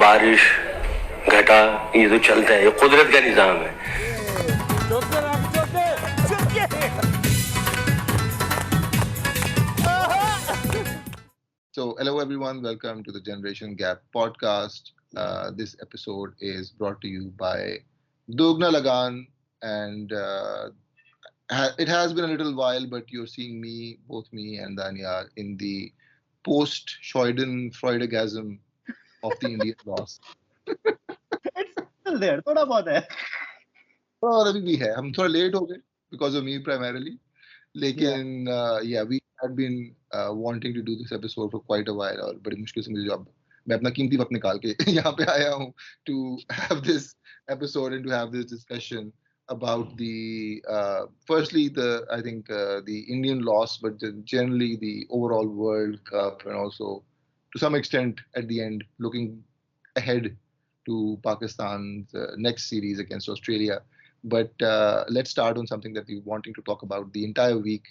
बारिश घटा, ये तो चलता है, ये कुदरत का निजाम है. So, hello everyone, welcome to the Generation Gap podcast. This episode is brought to you by Dogna Lagan, and it has been a little while, but you're seeing me, both me and Danya, in the post schadenfreudegasm of the Indian loss. It's still there, थोड़ा बहुत है. और अभी भी है, हम थोड़ा late हो गए because of me primarily. लेकिन yeah, we had been wanting to do this episode for quite a while, और बड़ी मुश्किल से मुझे जब मैं अपना कीमती वक्त निकाल के यहाँ पे आया हूँ to have this episode and to have this discussion about the firstly I think the Indian loss, but generally the overall World Cup, and also to some extent at the end looking ahead to Pakistan's next series against Australia. But let's start on something that we're wanting to talk about the entire week,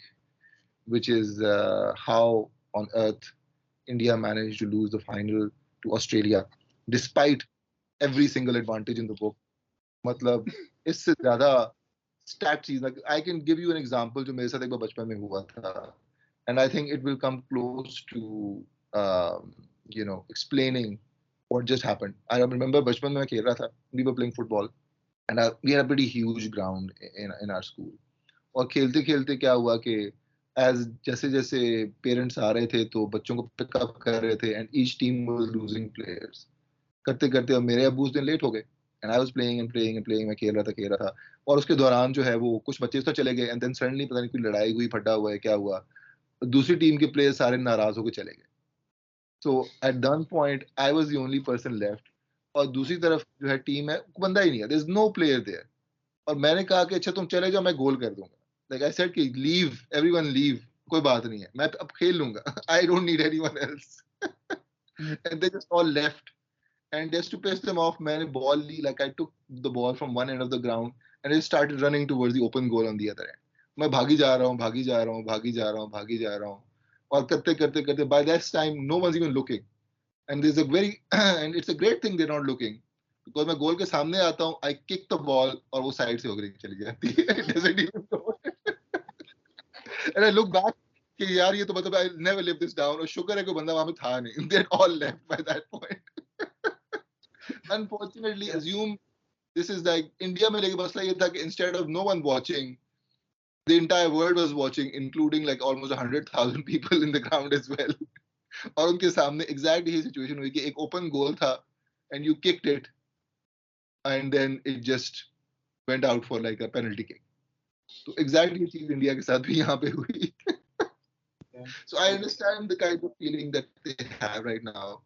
which is how on earth India managed to lose the final to Australia, despite every single advantage in the book. मतलब इससे ज़्यादा stat cheese, like I can give you an example जो मेरे साथ एक बार बचपन में हुआ था, and I think it will come close to explaining what just happened. I remember बचपन में मैं खेल रहा था, we were playing football. And we had a pretty huge ground in our school. और खेलते खेलते क्या हुआ कि जैसे जैसे पेरेंट्स आ रहे थे तो बच्चों को पिकअप कर रहे थे, and each team was losing players. करते करते मेरे अब्बू उस दिन लेट हो गए, and I was playing and playing and playing. मैं खेल रहा था और उसके दौरान जो है वो कुछ बच्चे तो चले गए, and then suddenly पता नहीं कोई लड़ाई हुई, फटा हुआ है, क्या हुआ, दूसरी टीम के प्लेयर्स सारे नाराज होकर चले गए. So at that point I was the only person left. और दूसरी तरफ जो है टीम है, बंदा ही नहीं है, there is no player there. और मैंने कहा कि अच्छा तुम चले जाओ, मैं गोल कर दूंगा. Like I said कि leave, everyone leave, कोई बात नहीं है, मैं अब खेल लूंगा. I don't need anyone else. And they just all left. And just to piss them off, मैंने ball Lee, like I took the ball from one end of the ground and I started running towards the open goal on the other end. मैं भागी जा रहा हूँ. और करते करते by that time no one's even looking. And there's a and it's a great thing they're not looking, because मैं गोल के सामने आता हूँ, I kick the ball और वो साइड से होकर चली जाती है. It doesn't even go. And I look back कि यार ये तो मतलब I never live this down. और शुक्र है कोई बंदा वहाँ पे था नहीं. They're all left by that point. Unfortunately, assume this is like India में, लेकिन मसला ये था कि instead of no one watching, the entire world was watching, including like almost 100,000 people in the ground as well. और उनके सामने exact यही सिचुएशन हुई कि एक ओपन गोल था and you kicked it and then it just went out for like a penalty kick. तो exact ये चीज इंडिया के साथ भी यहाँ पे हुई. So I understand the kind of feeling that they have right now.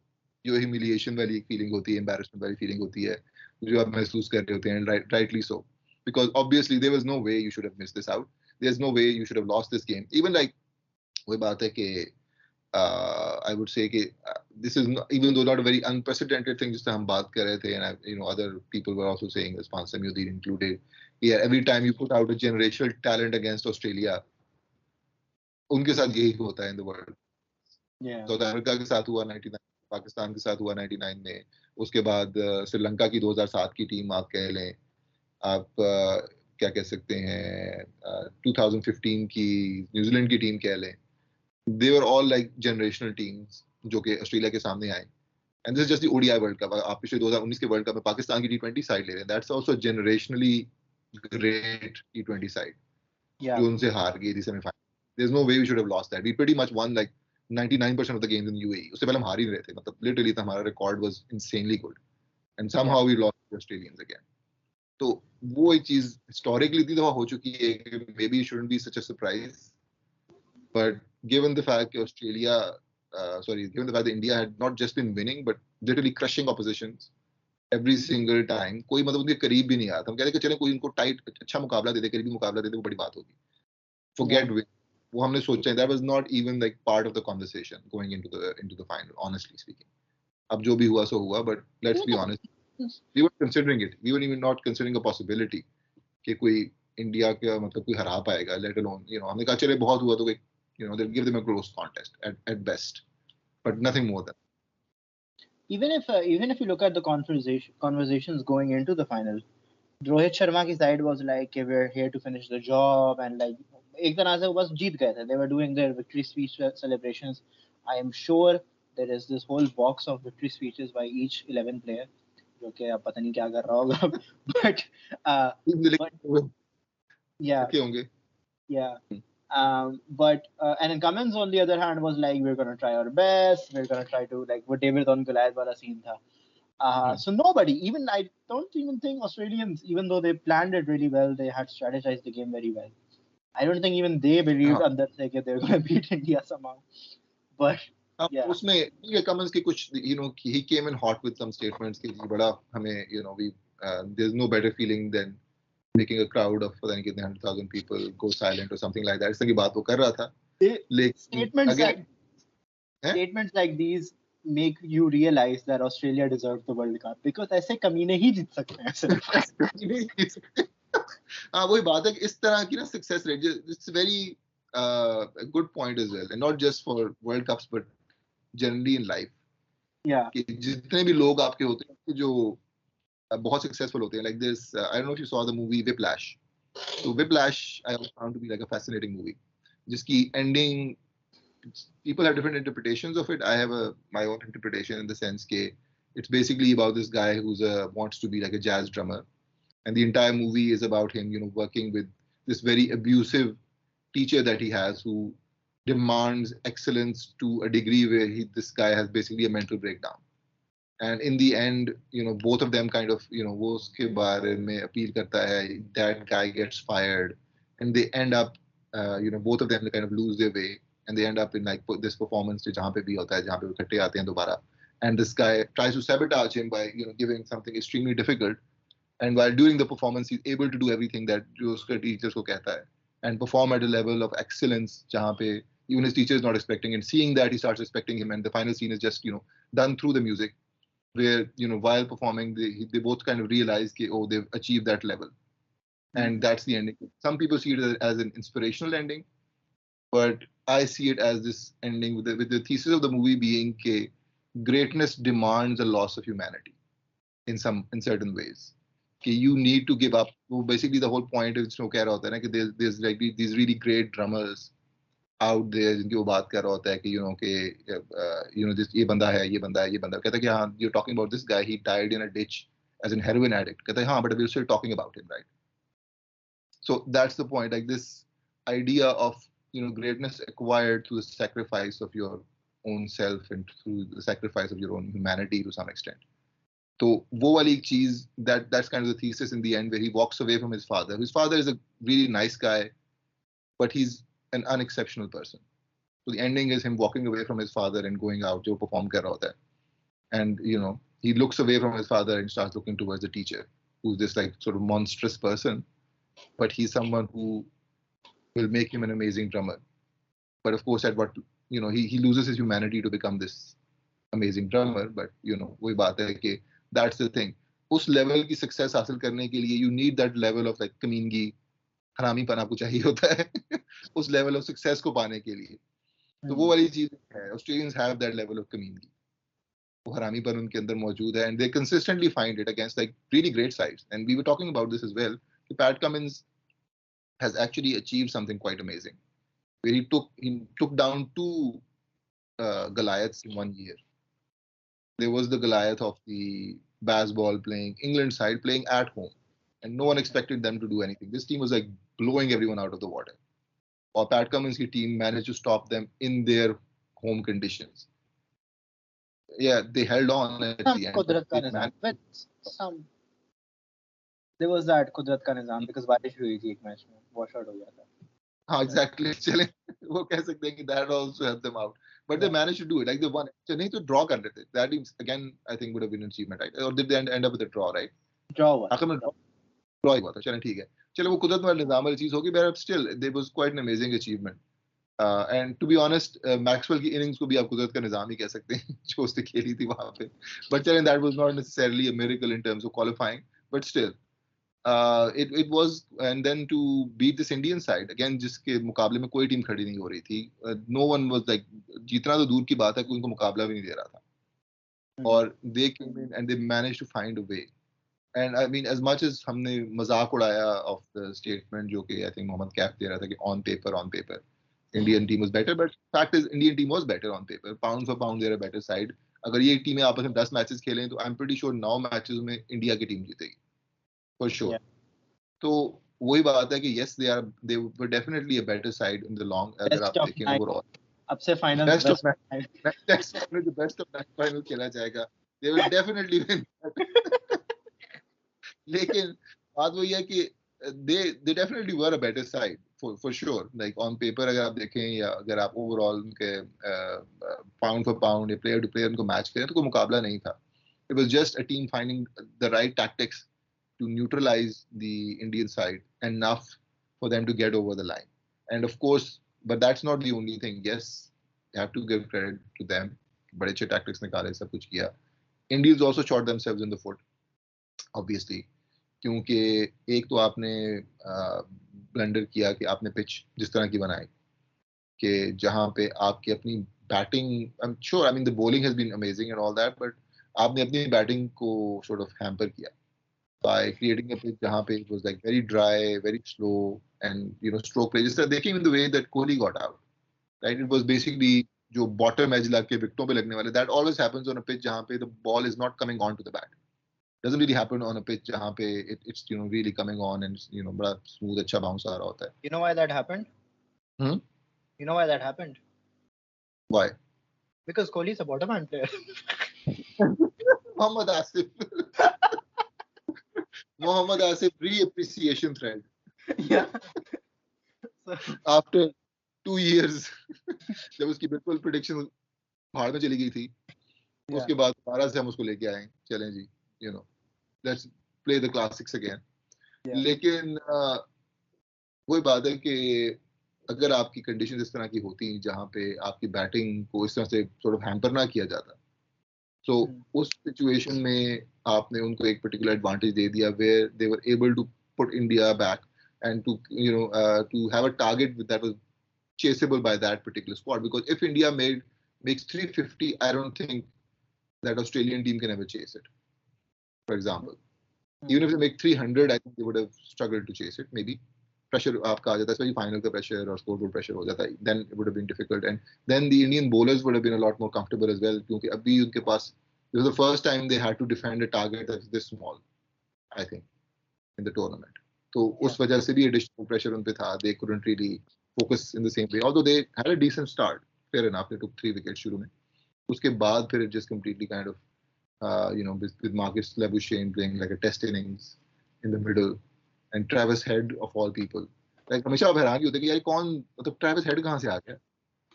जो ह्यूमिलिएशन वाली एक फीलिंग होती है, एम्बैरेसमेंट वाली फीलिंग होती है, जो आप महसूस कर रहे होते हैं, rightly so, because obviously there was no way you should have missed this out. There is no way you should have lost this game. Even like वही बात है कि I would say कि this is not, even though not a very unprecedented thing जिससे हम बात कर रहे थे, and other people were also saying, as Pansam Yudin included, yeah, every time you put out a generational talent against Australia, उनके साथ यही होता है in the world. South Africa के साथ हुआ 99, पाकिस्तान के साथ हुआ 99 में, उसके बाद श्रीलंका की 2007 की टीम आप कह लें, आप क्या कह सकते हैं 2015 की न्यूजीलैंड की टीम कह लें. They were all like generational teams जो कि ऑस्ट्रेलिया के सामने आए. And this is just the ODI World Cup. आप पिछले 2019 के वर्ल्ड कप में पाकिस्तान की T20 साइड ले रहे हैं. That's also a generationally great T20 side. जो उनसे हार गई थी semifinal. There's no way we should have lost that. We pretty much won like 99% of the games in UAE. उससे पहले हम हार ही रहे थे. मतलब literally हमारा record was insanely good. And somehow we lost the Australians again. तो वो एक चीज historically इतनी दफा हो चुकी है कि maybe it shouldn't be such a surprise. But given the fact that given the fact that India had not just been winning but literally crushing oppositions every single time, कोई मतलब उनके करीब भी नहीं आया था. हम कहते कि चले कोई इनको टाइट अच्छा मुकाबला दे दे, करीबी मुकाबला दे दे, वो बड़ी बात होगी. Forget win. वो हमने सोचा, that was not even like part of the conversation going into the final, honestly speaking. अब जो भी हुआ सो हुआ, but let's be honest, we were considering it. We were even not considering a possibility कि कोई इंडिया का मतलब कोई हरा पाएगा, let alone हमने कहा चले बहुत हुआ तो कोई they'll give them a close contest at best, but nothing more than. even if you look at the conversations going into the final, Rohit Sharma की side was like, okay, we're here to finish the job, and like एक तरह से वो बस जीत गए थे. They were doing their victory speech celebrations. I am sure there is this whole box of victory speeches by each 11 player, जो कि अब पता नहीं क्या कर रहा होगा. but uh, but yeah, रखे होंगे. yeah. And then Cummins on the other hand was like, we're gonna try our best. We're gonna try to like what David on Goliath wala scene tha. So nobody, even I don't even think Australians, even though they planned it really well, they had strategized the game very well. I don't think even they believed under se that they were going to beat India somehow. But yeah, उसमें ये Cummins के कुछ he came in hot with some statements कि जी बड़ा हमें we there's no better feeling than making a crowd of पता नहीं कितने 100,000 people go silent or something like that. इस तरह की बात वो कर रहा था. Statements like these make you realize that Australia deserves the World Cup because ऐसे कमीने ही जीत सकते हैं सिर्फ. हाँ वही बात है कि इस तरह की ना success rate, it's very a good point as well, and not just for World Cups but generally in life. Yeah. कि जितने भी लोग आपके होते हैं जो बहुत successful होते हैं, like this I don't know if you saw the movie Whiplash. So Whiplash I found to be like a fascinating movie जिसकी ending people have different interpretations of it. I have my own interpretation in the sense that it's basically about this guy who's wants to be like a jazz drummer, and the entire movie is about him, working with this very abusive teacher that he has, who demands excellence to a degree where this guy has basically a mental breakdown. And in the end, both of them kind of, वो उसके बारे में appeal करता है, that guy gets fired, and they end up, both of them kind of lose their way. And they end up in like this performance जहाँ पे भी होता है, जहाँ पे वो इकट्ठे आते हैं दोबारा. And this guy tries to sabotage him by giving something extremely difficult. And while doing the performance, he's able to do everything that जो उसका teachers को कहता है, and perform at a level of excellence जहाँ पे even his teacher is not expecting. And seeing that, he starts respecting him. And the final scene is just done through the music, where while performing they both kind of realize that, oh, they've achieved that level. And that's the ending. Some people see it as an inspirational ending, but I see it as this ending with the thesis of the movie being that greatness demands a loss of humanity in certain ways. That you need to give up. So basically, the whole point is that there's like these really great drummers out there जिनकी वो बात कर रहा होता है कि this ये बंदा है, ये बंदा है, ये बंदा. कहता है कि हाँ, you're talking about this guy, he died in a ditch as a heroin addict. कहता है हाँ, but we're still talking about him, right? So that's the point. Like this idea of greatness acquired through the sacrifice of your own self and through the sacrifice of your own humanity to some extent. So वो वाली चीज, that's kind of the thesis in the end, where he walks away from his father. His father is a really nice guy, but he's an unexceptional person. So the ending is him walking away from his father and going out to perform kar raha hota hai. And he looks away from his father and starts looking towards the teacher, who's this like sort of monstrous person, but he's someone who will make him an amazing drummer. But of course, at what he loses his humanity to become this amazing drummer. But वही बात है कि that's the thing. उस level की success हासिल करने के लिए you need that level of like कमीनगी, हरामीपन आपको चाहिए होता है उस level of success को पाने के लिए. तो वो वाली चीज है. Australians have that level of कमीनगी. वो हरामीपन उनके अंदर मौजूद है, and they consistently find it against like really great sides. And we were talking about this as well. Pat Cummins has actually achieved something quite amazing, where he took down two Goliaths in 1 year. There was the Goliath of the baseball playing England side playing at home, and no one expected them to do anything. This team was like blowing everyone out of the water. Or Pat Cummins' team managed to stop them in their home conditions. Yeah, they held on at the end. There was that Kudrat ka nizam because बारिश हुई थी एक match में, wash out हो गया था. हाँ, exactly. चलें वो कह सकते हैं कि that also helped them out, but they managed to do it. Like they won. नहीं तो draw कर लेते. That is again I think would have been an achievement, right? Or did they end up with a draw, right? Draw हुआ. आखिर में draw ही हुआ था. चलें ठीक है. चलो वो कुदरत वाला निजाम वाली चीज होगी, but still there was quite an amazing achievement. And to be honest, Maxwell की innings को भी आप कुदरत का निजाम ही कह सकते हैं जो उसने खेली थी वहाँ पे. But चलें that was not necessarily a miracle in terms of qualifying, but still. It was, and then to beat this Indian side again, जिसके मुकाबले में कोई टीम खड़ी नहीं हो रही थी. No one was like, जीतना तो दूर की बात है, कोई उनको मुकाबला भी नहीं दे रहा था. or they came in and they managed to find a way. And I mean, as much as हमने मजाक उड़ाया of the statement जो कि I think मोहम्मद कैफ दे रहा था कि on paper, Indian team was better, but fact is Indian team was better on paper. Pound for pound, they're a better side. अगर ये टीमें आपस में 10 मैचेस खेलें तो I'm pretty sure 9 मैचेस में इंडिया की टीम जीतेगी for sure. Yeah. तो वही बात है कि yes, they were definitely a better side in the long. अगर आप देखें overall. अब से final Best of the best of match final खेला जाएगा. They will definitely win. लेकिन बात वही है कि they definitely were a better side for sure. Like on paper अगर आप देखें या अगर आप overall उनके pound for pound या player to player उनको match करें तो कोई मुकाबला नहीं था. It was just a team finding the right tactics to neutralize the Indian side enough for them to get over the line. And of course, but that's not the only thing. Yes, you have to give credit to them. बड़े अच्छे tactics निकाले, सब कुछ किया. Indians also shot themselves in the foot, obviously. क्योंकि एक तो आपने ब्लंडर किया कि आपने पिच जिस तरह की बनाई कि जहां पे आपकी अपनी batting I am sure I mean the bowling has been amazing and all that but आपने अपनी बैटिंग को सॉर्ट ऑफ हैम्पर किया बाय क्रिएटिंग अ पिच जहां पे it was like very dry very slow and you know stroke play जिस तरह देखें in the way that Kohli got out right it was basically जो बॉटम एज लग के विकेटों पे लगने वाले that always happens on a pitch जहां पे the ball is not coming on to the bat doesn't really happen on a pitch जहाँ पे it's you know really coming on and you know बड़ा smooth अच्छा bounce आ रहा होता है. You know why that happened? You know why that happened? Why? Because Kohli is a bottom hand player. Mohammad Asif re-appreciation thread. Yeah. After 2 years जब उसकी बिल्कुल prediction भाड़ में चली गई थी उसके बाद दोबारा से हम उसको लेके आए चलें जी you know let's play the classics again. लेकिन वही बात है कि अगर आपकी कंडीशन इस तरह की होती जहां पे आपकी बैटिंग को इस तरह से sort of हैम्पर ना किया जाता तो उस सिचुएशन में आपने उनको एक पर्टिकुलर एडवांटेज दे दिया where they were able to put India back and to you know to have a target that was chaseable by that particular squad because if India makes 350 I don't think that Australian team can ever chase it. For example, even if they make 300, I think they would have struggled to chase it. Maybe pressure आपका आ जाता है, especially final का pressure और scoreboard pressure हो जाता है. Then it would have been difficult, and then the Indian bowlers would have been a lot more comfortable as well. क्योंकि अभी उनके पास it was the first time they had to defend a target that's this small, I think, in the tournament. तो उस वजह से भी additional pressure उन पे था. They couldn't really focus in the same way. Although they had a decent start, fair enough. They took 3 wickets शुरू में. उसके बाद फिर it just completely kind of you know, with Marcus Labuschagne playing like a test innings in the middle, and Travis Head of all people. Like हमेशा आप हैरान होते कि यार कौन मतलब Travis Head कहाँ से आ गया?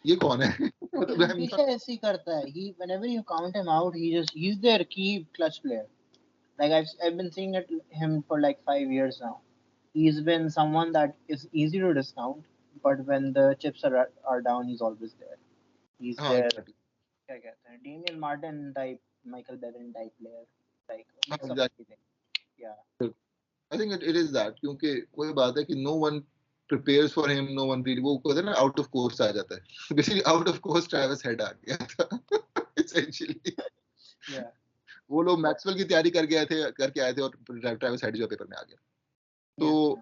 ये कौन है? मतलब हमेशा ऐसे ही करता है. He whenever you count him out, he's their key clutch player. Like I've been seeing him for like 5 years now. He's been someone that is easy to discount, but when the chips are down, he's always there. He's there. Exactly. क्या कहते हैं? Damian Martin type, Michael Bevan type player, like mix of Exactly. everything. Yeah. I think it is that क्योंकि वही बात है कि no one prepares for him, no one really वो कहते हैं ना out of course आ जाता है. Basically out of course Travis Head आ गया था essentially. Yeah. वो लोग मैक्सवेल की तैयारी करके आए थे और ट्रैविस हेड जो पेपर में आ गया. तो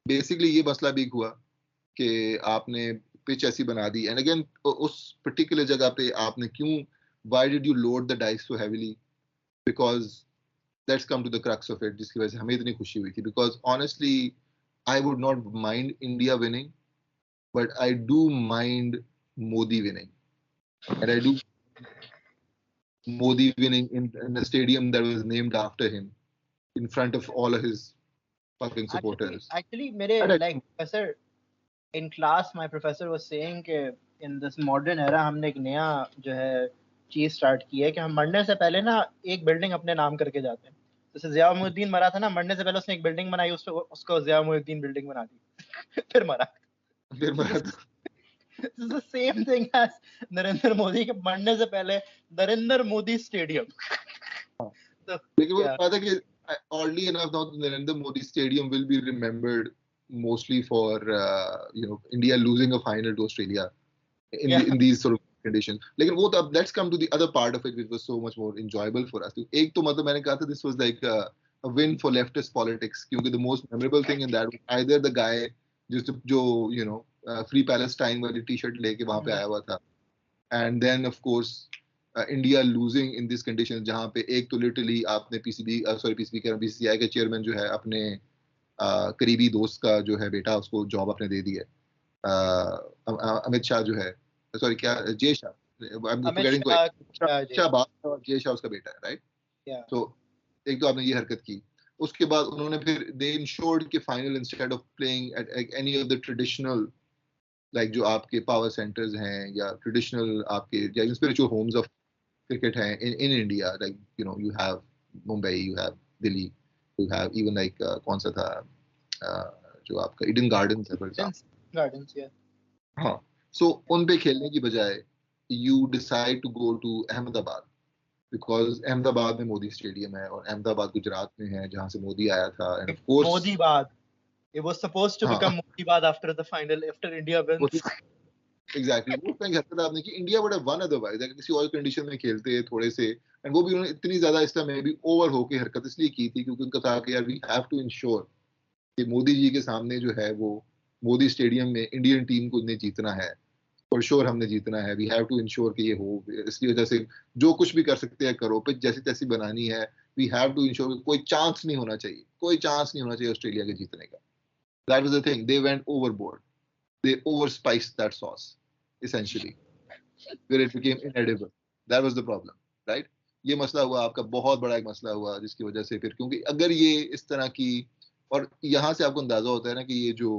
बेसिकली ये मसला भी हुआ कि आपने पिच ऐसी बना दी एंड अगेन उस पर्टिकुलर जगह पे आपने क्यों why did you load the dice so heavily because let's come to the crux of it जिसकी वजह से हमें इतनी खुशी हुई थी because honestly I would not mind India winning but I do mind Modi winning and I do Modi winning in a stadium that was named after him in front of all of his fucking supporters. Actually, mere like professor in class, my professor was saying कि in this modern era हमने एक नया जो है चीज start की है कि हम मरने से पहले ना एक बिल्डिंग अपने नाम करके जाते हैं. जैसे ज़िया मुहिद्दीन मरा था ना, मरने से पहले उसने एक बिल्डिंग बनाई, उसको ज़िया मुहिद्दीन बिल्डिंग बना दी. फिर मरा. This is the same thing as Narendra Modi के मरने से पहले नरेंद्र मोदी स्टेडियम. लेकिन वो बात है कि oddly enough now Narendra Modi Stadium will be remembered mostly for you know India losing a final to Australia in these sort of conditions. लेकिन वो तो अब let's come to the other part of it which was so much more enjoyable for us. एक तो मतलब मैंने कहा था this was like a win for leftist politics क्योंकि the most memorable thing in that was either the guy जो you know Free Palestine वाली T-shirt लेके वहां पे आया हुआ था, and then of course India losing in these conditions जहाँ पे एक तो literally आपने पीसीबी कह रहा हूँ बीसीसीआई के चेयरमैन जो है अपने करीबी दोस्त का जो है बेटा उसको जॉब अपने दे दी है, अमित शाह जो है, सॉरी क्या जय शाह, शाहबाज और जय शाह उसका बेटा है, राइट? तो एक तो आपने ये हरकत की, उसके बाद उन्होंने फिर दे इंश्योर्ड कि final instead of playing at any of the traditional like जो आपके पावर सेंटर्स हैं या ट्रेडिशनल आपके या स्पिरिचुअल होम्स ऑफ क्रिकेट हैं in India, like you know you have Mumbai, you have Delhi, you have even like कौन सा था जो आपका ईडन गार्डन्स है फॉर एग्जांपल, गार्डन्स, या हाँ, सो उन पे खेलने की बजाय you decide to go to Ahmedabad because Ahmedabad में मोदी स्टेडियम है और अहमदाबाद गुजरात में है जहाँ से मोदी आया था, and of course Modibad, it was supposed to become Modibad after the final, after India wins. Exactly वो कहीं हरकत आपने की, India would have won otherwise अगर किसी और कंडीशन में खेलते थोड़े से, एंड वो भी उन्होंने इतनी ज्यादा इस टाइम में भी ओवर होके हरकत इसलिए की थी क्योंकि उनका था कि यार वी हैव टू इंश्योर कि मोदी जी के सामने जो है वो मोदी स्टेडियम में इंडियन टीम को ने जीतना है, फॉर श्योर हमने जीतना है, वी हैव टू इंश्योर कि ये हो, इसलिए वजह से जो कुछ भी कर सकते हैं करो, पिच जैसी तैसी बनानी है, वी हैव टू इंश्योर कोई चांस नहीं होना चाहिए, कोई चांस नहीं होना चाहिए ऑस्ट्रेलिया के जीतने का. That was the thing, they went overboard, they overspiced that sauce essentially where it became inedible. That was the problem, right? ये मसला हुआ आपका, बहुत बड़ा एक मसला हुआ जिसकी वजह से फिर, क्योंकि अगर ये इस तरह की, और यहाँ से आपको अंदाजा होता है ना कि ये जो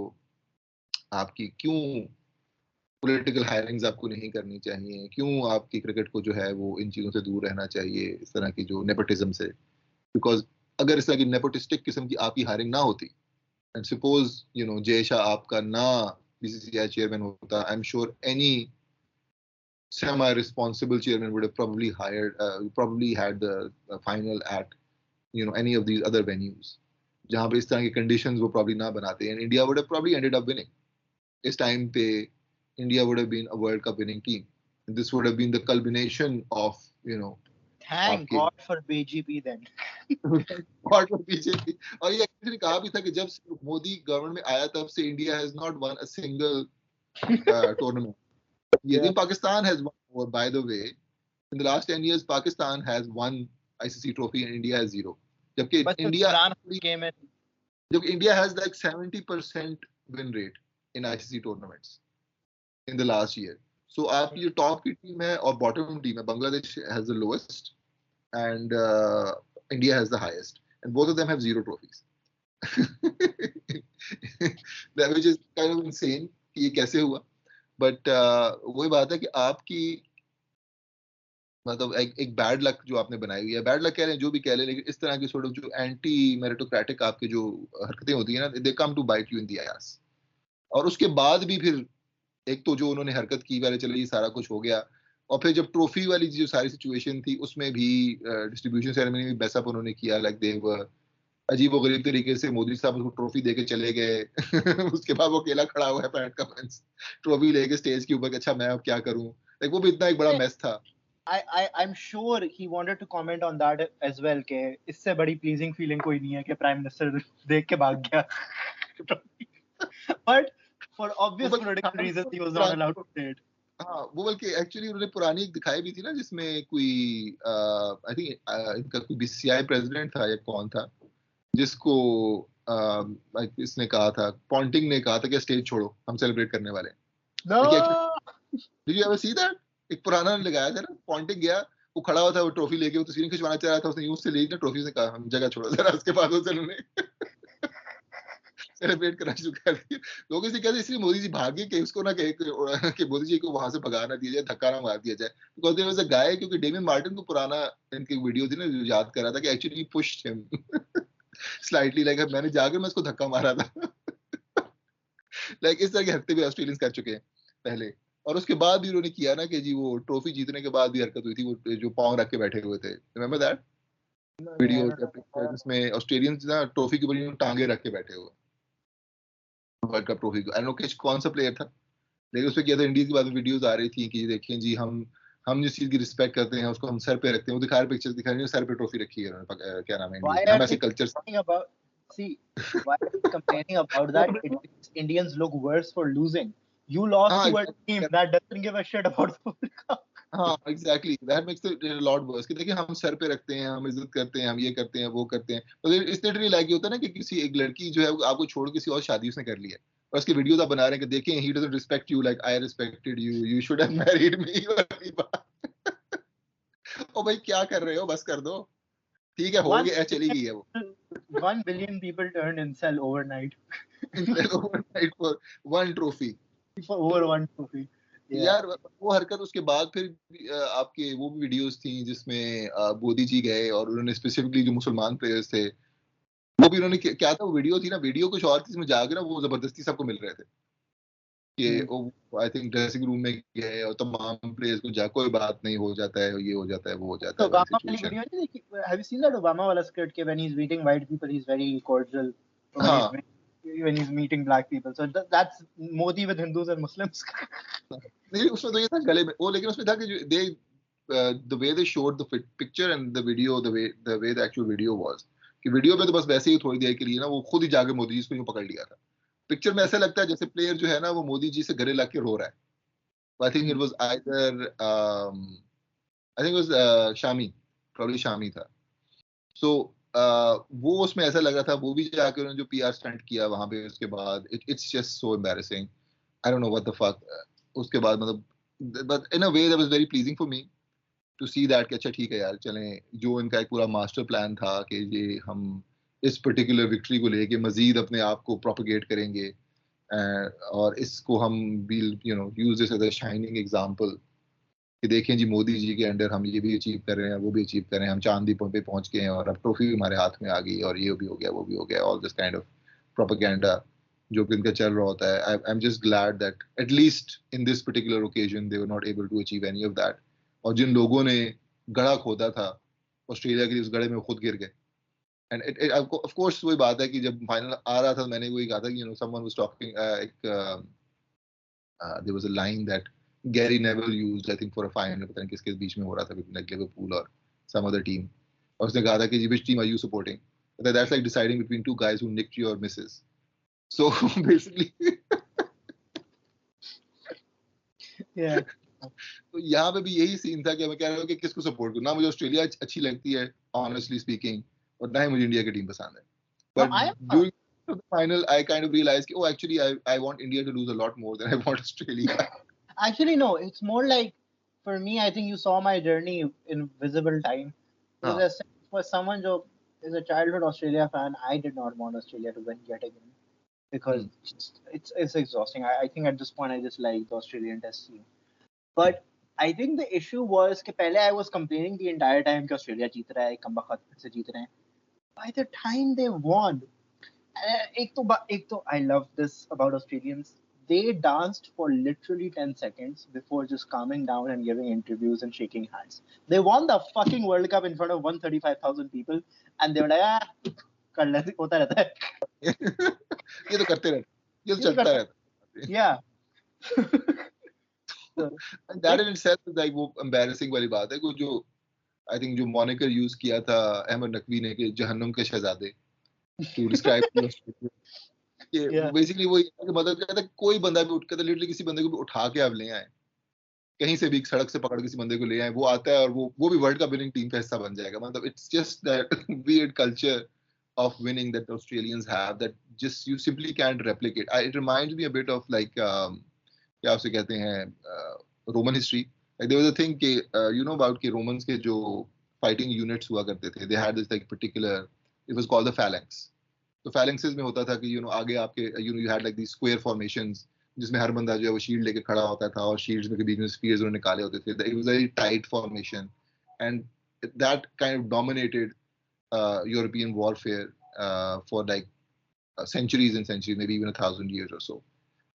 आपकी क्यों पॉलिटिकल हायरिंग्स आपको नहीं करनी चाहिए, क्यों आपकी क्रिकेट को जो है वो इन चीज़ों से दूर रहना चाहिए, इस तरह की जो नेपोटिज्म से, बिकॉज अगर इस तरह की नेपोटिस्टिक किस्म की आपकी हायरिंग ना होती and suppose you know Jay Shah आपका ना बीसीसीआई चेयरमैन होता, आई am sure any semi-responsible chairman would have probably had the final at you know any of these other venues जहाँ पे इस तरह की conditions वो probably ना बनाते, and India would have probably ended up winning. इस time पे India would have been a World Cup winning team. And this would have been the culmination of you know. Thank God for BJP then. God for BJP. और ये actually कहा भी था कि जब से मोदी गवर्नमेंट में आया तब से India has not won a single tournament. Even Pakistan has won more, by the way. In the last 10 years, Pakistan has won ICC trophy and India has 0. जबकि India has like 70% win rate in ICC tournaments in the last year. So आपकी जो top की team है और bottom team है, Bangladesh has the lowest and India has the highest, and both of them have 0 trophies. That which is kind of insane कि ये कैसे हुआ. बट वही बात है कि आपकी मतलब एक बैड लक जो आपने बनाई हुई है, बैड लक कह रहे हैं जो भी कह लें, लेकिन इस तरह की sort of जो एंटी मेरिटोक्रेटिक आपके जो हरकतें होती है ना, they come to bite you in the ass. और उसके बाद भी फिर एक तो जो उन्होंने हरकत की पहले, चलो ये सारा कुछ हो गया, और फिर जब ट्रॉफी वाली जो सारी सिचुएशन थी उसमें भी डिस्ट्रीब्यूशन सेरेमनी में बेसअप उन्होंने किया, लाइक दे वर अजीब और गरीब तरीके से मोदी साहब उसको ट्रॉफी देके चले गए. उसके बाद वो अकेला खड़ा हुआ है पैट का फैंस ट्रॉफी लेके स्टेज के ऊपर कि अच्छा मैं अब क्या करूं, लाइक वो भी इतना एक बड़ा मेस था. I'm sure he wanted to comment on that as well कि इससे बड़ी pleasing feeling कोई नहीं है कि प्राइम मिनिस्टर देख के भाग गया. But for obvious political reasons he was not allowed to say it. हाँ, वो बल्कि एक्चुअली उन्होंने पुरानी एक दिखाई भी थी ना जिसमें कोई आई थिंक इनका कोई बीसीसीआई प्रेसिडेंट था या कौन था जिसको इसने कहा था, पॉन्टिंग ने कहा था कि स्टेज छोड़ो हम सेलिब्रेट करने वाले हैं. Did you ever see that? एक पुराना लगाया था ना, पॉन्टिंग गया, वो खड़ा हुआ था, वो ट्रॉफी लेके वो तस्वीर खिंचवाना चाह रहा था, उसने यूं से ली ना ट्रॉफी से कहा हम जगह छोड़ो जरा, उसके बाद उन्होंने सेलिब्रेट करना शुरू कर दिया. लोग इसे कहते इसलिए मोदी जी भागे कि उसको ना कहे कि मोदी जी को वहां से भगा ना दिया जाए, धक्का ना मार दिया जाए, बिकॉज देयर वाज अ गाय, क्योंकि डेमियन मार्टिन को पुराना इनकी वीडियो थी ना जो याद कर रहा था कि actually pushed him slightly, like मैंने जाकर मैं उसको धक्का मारा था. लाइक इस तरह की हरकतें भी ऑस्ट्रेलियंस कर चुके हैं पहले, और उसके बाद भी उन्होंने किया ना कि जी वो ट्रॉफी जीतने के बाद भी हरकत हुई थी, वो जो पांव रख के बैठे हुए थे, रिमेंबर दैट वीडियो जिसमें ऑस्ट्रेलियंस ना ट्रॉफी के ऊपर टांगे रख के बैठे हुए वर्ल्ड कप ट्रॉफी को. आई डोंट नो कौन सा प्लेयर था, लेकिन उसमें क्या था, इंडिया के बाद में वीडियोस आ रही थी कि देखें जी हम जिस चीज की रिस्पेक्ट करते हैं उसको हम सर पे रखते हैं। वो दिखा रहे पिक्चर्स दिखा रहे हैं, सर पे ट्रॉफी रखी है उन्होंने, क्या नाम है Why इंडिया में, are हम they ऐसे culture. complaining about? See, why are they complaining about that? It makes Indians look worse for losing. You lost हाँ to a team that doesn't give a shit about the World Cup. हाँ exactly, that makes it lot worse कि देखिए हम sir पे रखते हैं, हम इज्जत करते हैं, हम ये करते हैं वो करते हैं। तो इट्स लिटरली लाइक ये होता है ना कि किसी एक लड़की जो है वो आपको छोड़ किसी और शादी उसने कर ली है, और उसके वीडियोस आप बना रहे हैं कि देखें he doesn't respect you like I respected you, you should have married me वाली बात। ओ भाई क्या कर रहे हो, बस कर दो, ठीक है हो One गया, चली गई है वो। 1 billion people turned incel overnight overnight for one trophy. for over one trophy. Yeah. यार वो हरकत उसके बाद फिर आपके वो भी वीडियोस थी जिसमें मोदी जी गए और उन्होंने स्पेसिफिकली जो मुसलमान प्लेयर्स थे वो भी उन्होंने क्या था, वो वीडियो थी ना, वीडियो कुछ और थी, इसमें जाकर ना वो जबरदस्ती सबको मिल रहे थे कि आई थिंक ड्रेसिंग रूम में गए और तमाम प्लेयर्स को जा, कोई बात नहीं, हो जाता है, ये हो जाता है, वो हो जाता So है वाली Obama वाली सिचुएशन। video नहीं देखी? Have you seen that Obama वाला skit के when he's meeting white people he's very cordial, but हाँ when he's meeting black people, so that's Modi with Hindus and Muslims. नहीं उसमें तो ये था गले में वो, लेकिन उसमें था कि दे the way they showed the picture and the video, the way the actual video was, कि वीडियो में तो बस वैसे ही थोड़ी देर के लिए ना वो खुद ही जाके मोदी जी को यूं पकड़ लिया था। पिक्चर में ऐसा लगता है जैसे प्लेयर जो है ना वो मोदी जी से गले लग के रो रहा है। I think it was either I think it was Shami, probably Shami था। सो वो उसमें ऐसा लग रहा था, वो भी जाके उन्होंने जो पीआर स्टंट किया वहां पे उसके बाद it's just so embarrassing, I don't know what the fuck. उसके बाद मतलब but in a way that was very pleasing for me to see that कि अच्छा ठीक है यार, चलें जो इनका एक पूरा मास्टर प्लान था कि ये हम इस पर्टिकुलर विक्ट्री को लेके मजीद अपने आप को प्रोपेगेट करेंगे, और इसको हम will use this as a shining example कि देखें जी मोदी जी के अंडर हम ये भी अचीव कर रहे हैं, वो भी अचीव कर रहे हैं, हम चांद भी पे पहुंच गए हैं और अब ट्रॉफी भी हमारे हाथ में आ गई और ये भी हो गया वो भी हो गया, all this kind of propaganda जो कि इनका चल रहा होता है। I am just glad that at least in this particular occasion they were not able to achieve any of that. और जिन लोगों ने गड़ा खोदा था ऑस्ट्रेलिया के लिए, उस गड़े में खुद गिर गए। एंड ऑफ कोर्स वही बात है कि जब फाइनल आ रहा था मैंने वही कहा था कि समवन वाज टॉकिंग, एक there was a line that Gary Neville used, I think, for a final, पता नहीं किसके बीच में हो रहा था between like Liverpool और some other team, और उसने कहा था कि which team are you supporting? That's like deciding between two guys who nicked your misses. So basically Yeah. तो यहाँ पे भी यही सीन था कि मैं कह रहा हूँ कि किसको सपोर्ट करूँ, ना मुझे ऑस्ट्रेलिया अच्छी लगती है honestly speaking, और ना ही मुझे इंडिया की टीम पसंद है। No, But I am. during the final, I kind of realized कि, oh, actually, I want India to lose a lot more than I want Australia. Actually, no. It's more like for me. I think you saw my journey in visible time. Because हाँ for someone who is a childhood Australia fan, I did not want Australia to win yet again because it's exhausting. I think at this point I just like the Australian Test team. But I think the issue was कि पहले I was complaining the entire time कि Australia जीत रहा है, कम वक्त से जीत रहे हैं. By the time they won, एक तो I love this about Australians. They danced for literally 10 seconds before just calming down and giving interviews and shaking hands. They won the fucking World Cup in front of 135,000 people and they were like, ah, कर लेते होता रहता है. ये तो करते रहते, ये तो ये तो चलता करते रहता। Yeah. So, that in itself is like वो एम्बैरेसिंग वाली बात है कि जो आई थिंक जो मॉनिकर यूज किया था अहमद नकवी ने कि जहन्नुम के शहजादे टू डिस्क्राइब कि yeah. बेसिकली वो मतलब कहता है कोई बंदा भी उठ के लिटरली किसी बंदे को भी उठा के आप ले आए, कहीं से भी एक सड़क से पकड़ किसी बंदे को ले आए, वो आता है और वो भी वर्ल्ड कप विनिंग टीम का हिस्सा बन जाएगा। मतलब it's just that weird culture of winning that the Australians have that just you simply can't replicate. It reminds me a bit of like क्या उसे कहते हैं Roman history. like there was a thing कि you know about कि Romans के जो fighting units हुआ करते थे, they had this like particular, it was called the phalanx. तो phalanxes में होता था कि आगे आपके you had like these square formations जिसमें हर बंदा जो है वो शील्ड लेके खड़ा होता था और शील्ड्स में के बीच में स्पीयर्स उन्होंने निकाले होते थे। it was a very tight formation and that kind of dominated European warfare for like centuries and centuries, maybe even 1,000 years or so.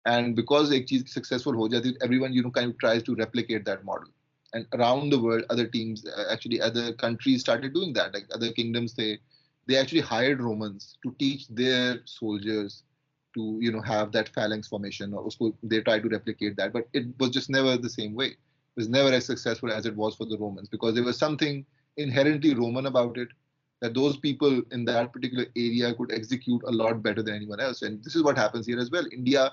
And because एक चीज successful हो जाती, everyone kind of tries to replicate that model. And around the world, other teams, actually other countries started doing that. Like other kingdoms, they actually hired Romans to teach their soldiers to have that phalanx formation, or they tried to replicate that, but it was just never the same way. It was never as successful as it was for the Romans, because there was something inherently Roman about it, that those people in that particular area could execute a lot better than anyone else. And this is what happens here as well. India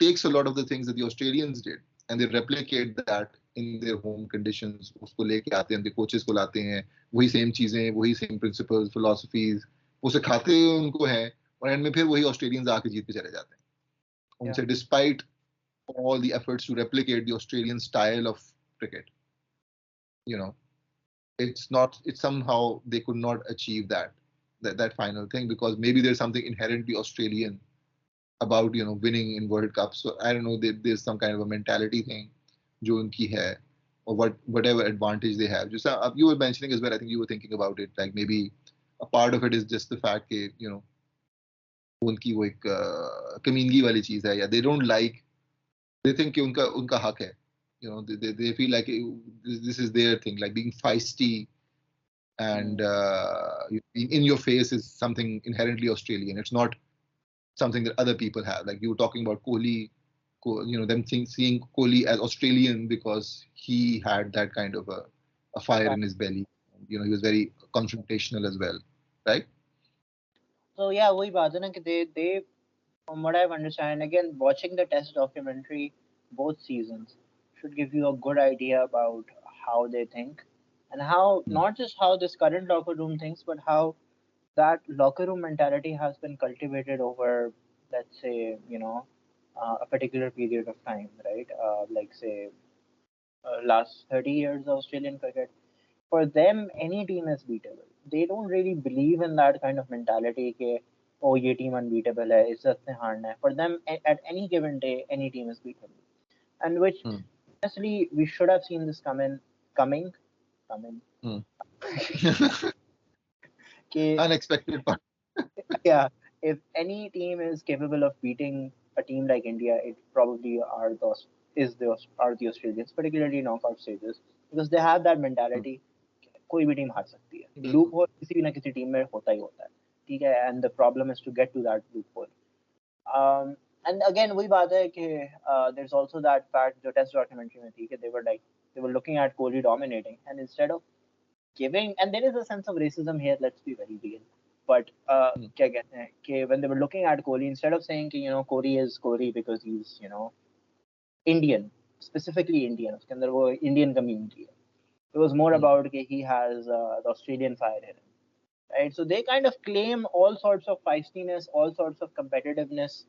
takes a lot of the things that the Australians did and they replicate that in their home conditions. उसको लेके आते हैं, उनके coaches को लाते हैं, वही same चीजें, वही same principles, philosophies, वो सिखाते उनको हैं, और एंड में फिर वही Australians आके जीत के चले जाते हैं उनसे, despite all the efforts to replicate the Australian style of cricket. It's somehow they could not achieve that final thing, because maybe there's something inherently Australian about winning in World Cup. So I don't know, there's some kind of a mentality thing जो उनकी है, or whatever advantage they have. Just you were mentioning as well, I think you were thinking about it, like maybe a part of it is just the fact that उनकी वो एक कमीनगी वाली चीज है, या they don't like, they think कि उनका हक है, they feel like this is their thing, like being feisty and in your face is something inherently Australian. It's not something that other people have. Like you were talking about Kohli, them seeing Kohli as Australian because he had that kind of a fire in his belly. He was very confrontational as well, right? So yeah, वही बात है ना कि they from what I've understand, again watching the test documentary, both seasons should give you a good idea about how they think, and how not just how this current locker room thinks, but how that locker room mentality has been cultivated over, let's say, a particular period of time, right? Like say, last 30 years of Australian cricket. For them, any team is beatable. They don't really believe in that kind of mentality कि oh ये team unbeatable है, इज्जत से हारना है. For them, at any given day, any team is beatable, and which honestly we should have seen this coming. Unexpected part. Yeah, if any team is capable of beating a team like India, it probably are the Australians, particularly knockout stages, because they have that mentality. कोई भी team हार सकती है, loop hole किसी ना किसी team में होता ही होता है, ठीक है, and the problem is to get to that loophole. And again वही बात है कि there's also that fact जो test documentary में थी कि they were looking at Kohli dominating, and instead of giving, and there is a sense of racism here, let's be very real, but क्या कहते हैं कि when they were looking at Kohli, instead of saying कि Kohli is Kohli because he's Indian, specifically Indian, उसके अंदर वो Indian community है, it was more about कि he has the Australian fire in him, right? So they kind of claim all sorts of feistiness, all sorts of competitiveness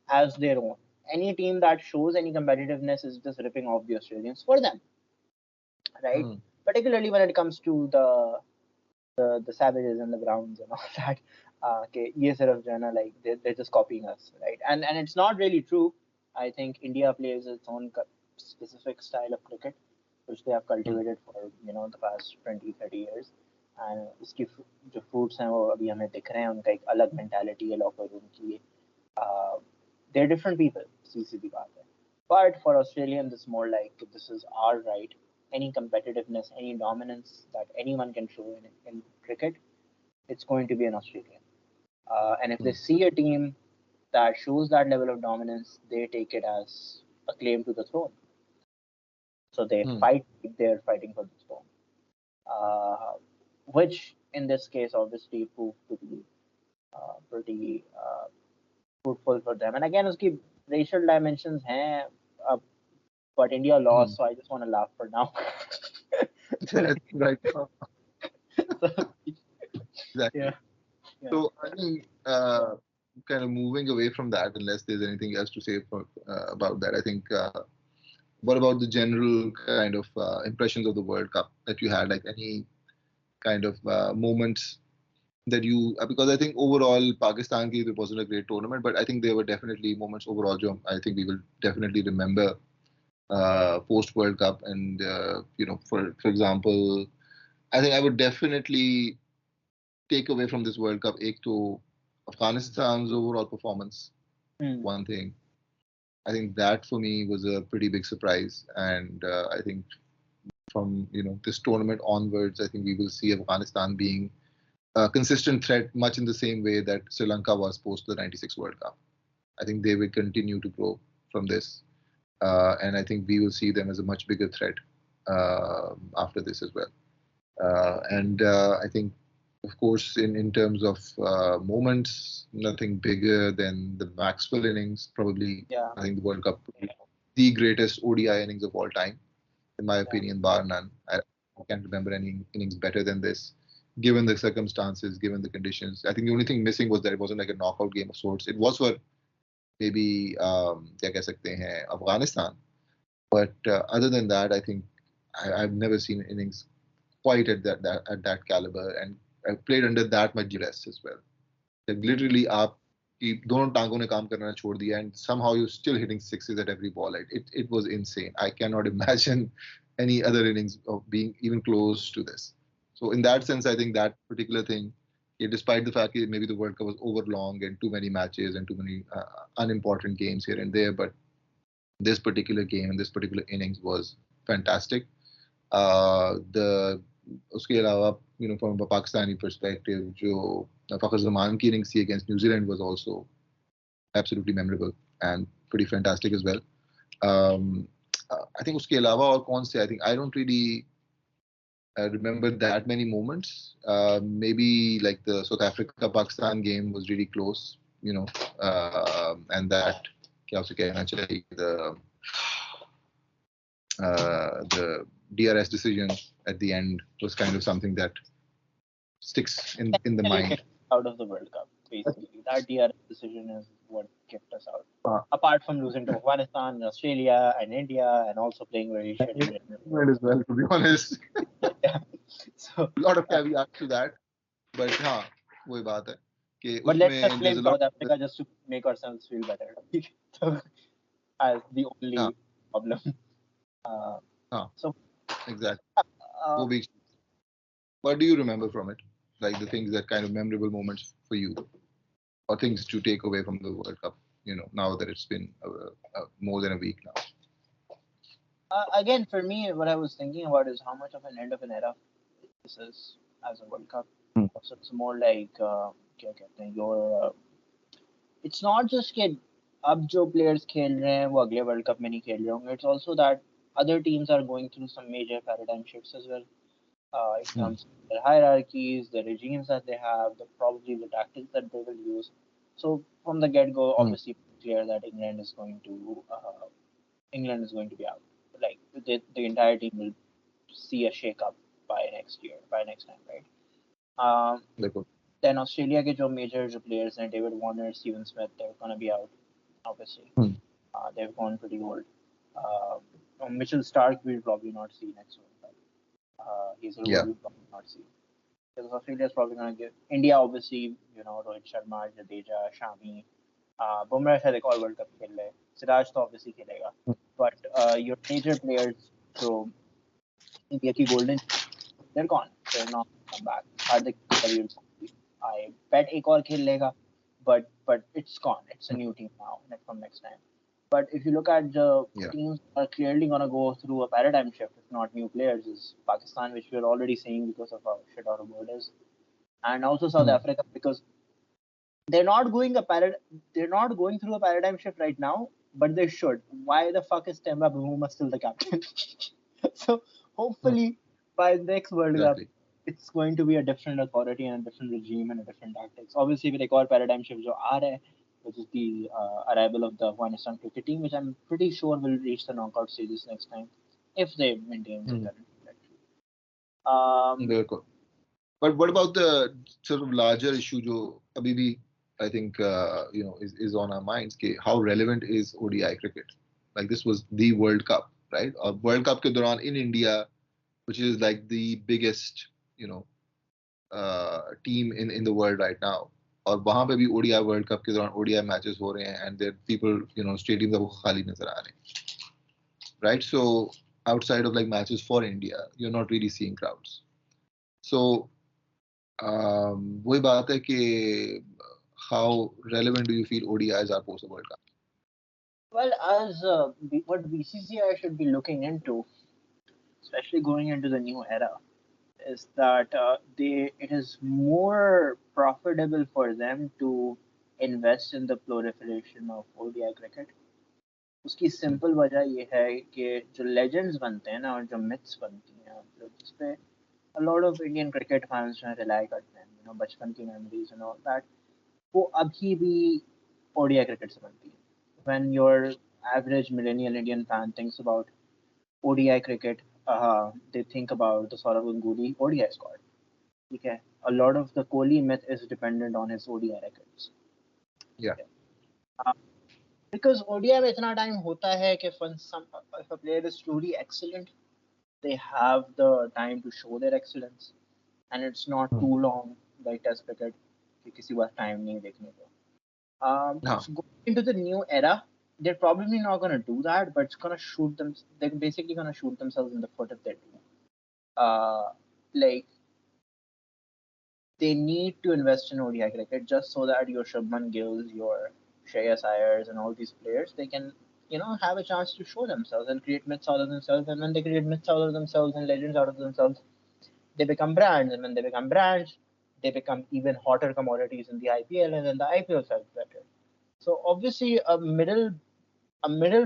as their own. Any team that shows any competitiveness is just ripping off the Australians for them, right? Particularly when it comes to the savages and the Browns and all that. Okay, ये सिर्फ जो है ना, like they're just copying us, right? And it's not really true. I think India plays its own specific style of cricket, which they have cultivated for the past 20-30 years. And उसकी जो fruits हैं वो अभी हमें दिख रहे हैं, उनका एक अलग mentality है locker room की. They're different people, सीधी बात है. But for Australians, it's more like this is our right. Any competitiveness, any dominance that anyone can show in cricket, it's going to be an Australian. And if they see a team that shows that level of dominance, they take it as a claim to the throne. So they fight, they're fighting for the throne. Which in this case obviously proved to be pretty fruitful for them. And again, उसकी racial dimensions हैं, but India lost, so I just want to laugh for now. Right. Exactly. Yeah. So I think kind of moving away from that, unless there's anything else to say about that, I think what about the general kind of impressions of the World Cup that you had, like any kind of moments that you, because I think overall Pakistan it wasn't a great tournament, but I think there were definitely moments overall I think we will definitely remember post World Cup. And for example, I think I would definitely take away from this World Cup ek to Afghanistan's overall performance. One thing, I think that for me was a pretty big surprise, and I think from this tournament onwards, I think we will see Afghanistan being a consistent threat, much in the same way that Sri Lanka was post the '96 World Cup. I think they will continue to grow from this, and I think we will see them as a much bigger threat after this as well. And I think, of course, in terms of moments, nothing bigger than the Maxwell innings. Probably, Yeah. I think the World Cup, the greatest ODI innings of all time, in my opinion, bar none. I can't remember any innings better than this, given the circumstances, given the conditions. I think the only thing missing was that it wasn't like a knockout game of sorts. It was for maybe क्या कह सकते हैं Afghanistan, but other than that, I think I've never seen innings quite at that caliber, and I played under that much duress as well. Like literally, आप कि दोनों टांगों ने काम करना छोड़ दिया, and somehow you're still hitting sixes at every ball. Like it was insane. I cannot imagine any other innings of being even close to this. So in that sense, I think that particular thing, despite the fact that maybe the World Cup was over long and too many matches and too many unimportant games here and there, but this particular game and this particular innings was fantastic. The उसके अलावा from a Pakistani perspective जो Fakhar Zaman की innings थी against New Zealand was also absolutely memorable and pretty fantastic as well. I think उसके अलावा और कौन से I think I don't really remember that many moments. Maybe like the South Africa Pakistan game was really close, and that क्या उसे कहना चाहिए the DRS decision at the end was kind of something that sticks in the mind. Out of the World Cup, basically. That DRS decision is what kept us out. Apart from losing to Afghanistan, Australia, and India, and also playing very shit. Might as well, to be honest. Yeah. So a lot of caveats to that, but हाँ, वही बात है कि but let's just उसमें blame South Africa just to make ourselves feel better. So, as the only problem. So exactly. What do you remember from it? Like the things that kind of memorable moments for you, or things to take away from the World Cup? Now that it's been more than a week now. Again, for me, what I was thinking about is how much of an end of an era this is as a World Cup. So it's more like क्या कहते हैं your it's not just कि अब जो players खेल रहे हैं वो अगले World Cup में नहीं खेल रहे होंगे. It's also that other teams are going through some major paradigm shifts as well. In terms of their hierarchies, the regimes that they have, probably the tactics that they will use. So from the get-go, obviously clear that England is going to be out. Like the entire team will see a shake-up by next time, right? Then Australia के जो major players हैं, David Warner, Steven Smith, they're gonna be out, obviously. They've gone pretty old. Mitchell Stark we'll probably not see next World Cup. He's a role we'll probably not see. Because Australia's probably gonna give India, obviously, Rohit Sharma, Jadeja, Shami, Bumrah शायद एक और World Cup खेल ले. Siraj तो obviously खेलेगा. But your major players, so India की golden, they're gone. They're not come back. Hardik Pandya, I bet एक और खेल लेगा. But it's gone. It's a new team now from next time. But if you look at the teams that are clearly going to go through a paradigm shift, if not new players, is Pakistan, which we're already seeing because of how shit our board is, and also South Africa, because they're not going through a paradigm shift right now, but they should. Why the fuck is Temba Bavuma still the captain? So hopefully by the next World Cup, it's going to be a different authority and a different regime and a different tactics. Obviously, with a paradigm shift, which is the arrival of the Afghanistan cricket team, which I'm pretty sure will reach the knockout stages next time if they maintain the current trajectory. But what about the sort of larger issue, jo abhi bhi, I think is on our minds? How relevant is ODI cricket? Like this was the World Cup, right? World Cup ke duran in India, which is like the biggest team in the world right now. और वहाँ पे भी ODI World Cup के दौरान ODI matches हो रहे हैं and there people stadiums वो खाली नजर आ रहे हैं, right? So outside of like matches for India, you're not really seeing crowds. So वही बात है कि how relevant do you feel ODIs are post World Cup? Well, as what BCCI should be looking into, especially going into the new era, is that it is more profitable for them to invest in the proliferation of ODI cricket. उसकी simple वजह ये है कि जो legends बनते हैं ना और जो मिथ्स बनती हैं जो जिस पे a lot of Indian cricket fans जो रिलाई करते हैं, बचपन की memories and all that, वो अभी भी ODI cricket से बनती है. When your average millennial Indian fan thinks about ODI cricket, they think about the Saurav Ganguly ODI squad. ठीक है, a lot of the Kohli myth is dependent on his ODI records. Yeah. Because ODI में इतना time होता है कि if a player is truly excellent, they have the time to show their excellence, and it's not too long like Test cricket कि किसी बार time नहीं देखने को. So going into the new era, they're probably not going to do that, but it's going to shoot them. They're basically going to shoot themselves in the foot if they do. Like they need to invest in ODI cricket just so that your Shubman Gills, your Shreyas Iyers, and all these players, they can, have a chance to show themselves and create myths out of themselves. And when they create myths out of themselves and legends out of themselves, they become brands. And when they become brands, they become even hotter commodities in the IPL, and then the IPL sells better. So obviously, a middle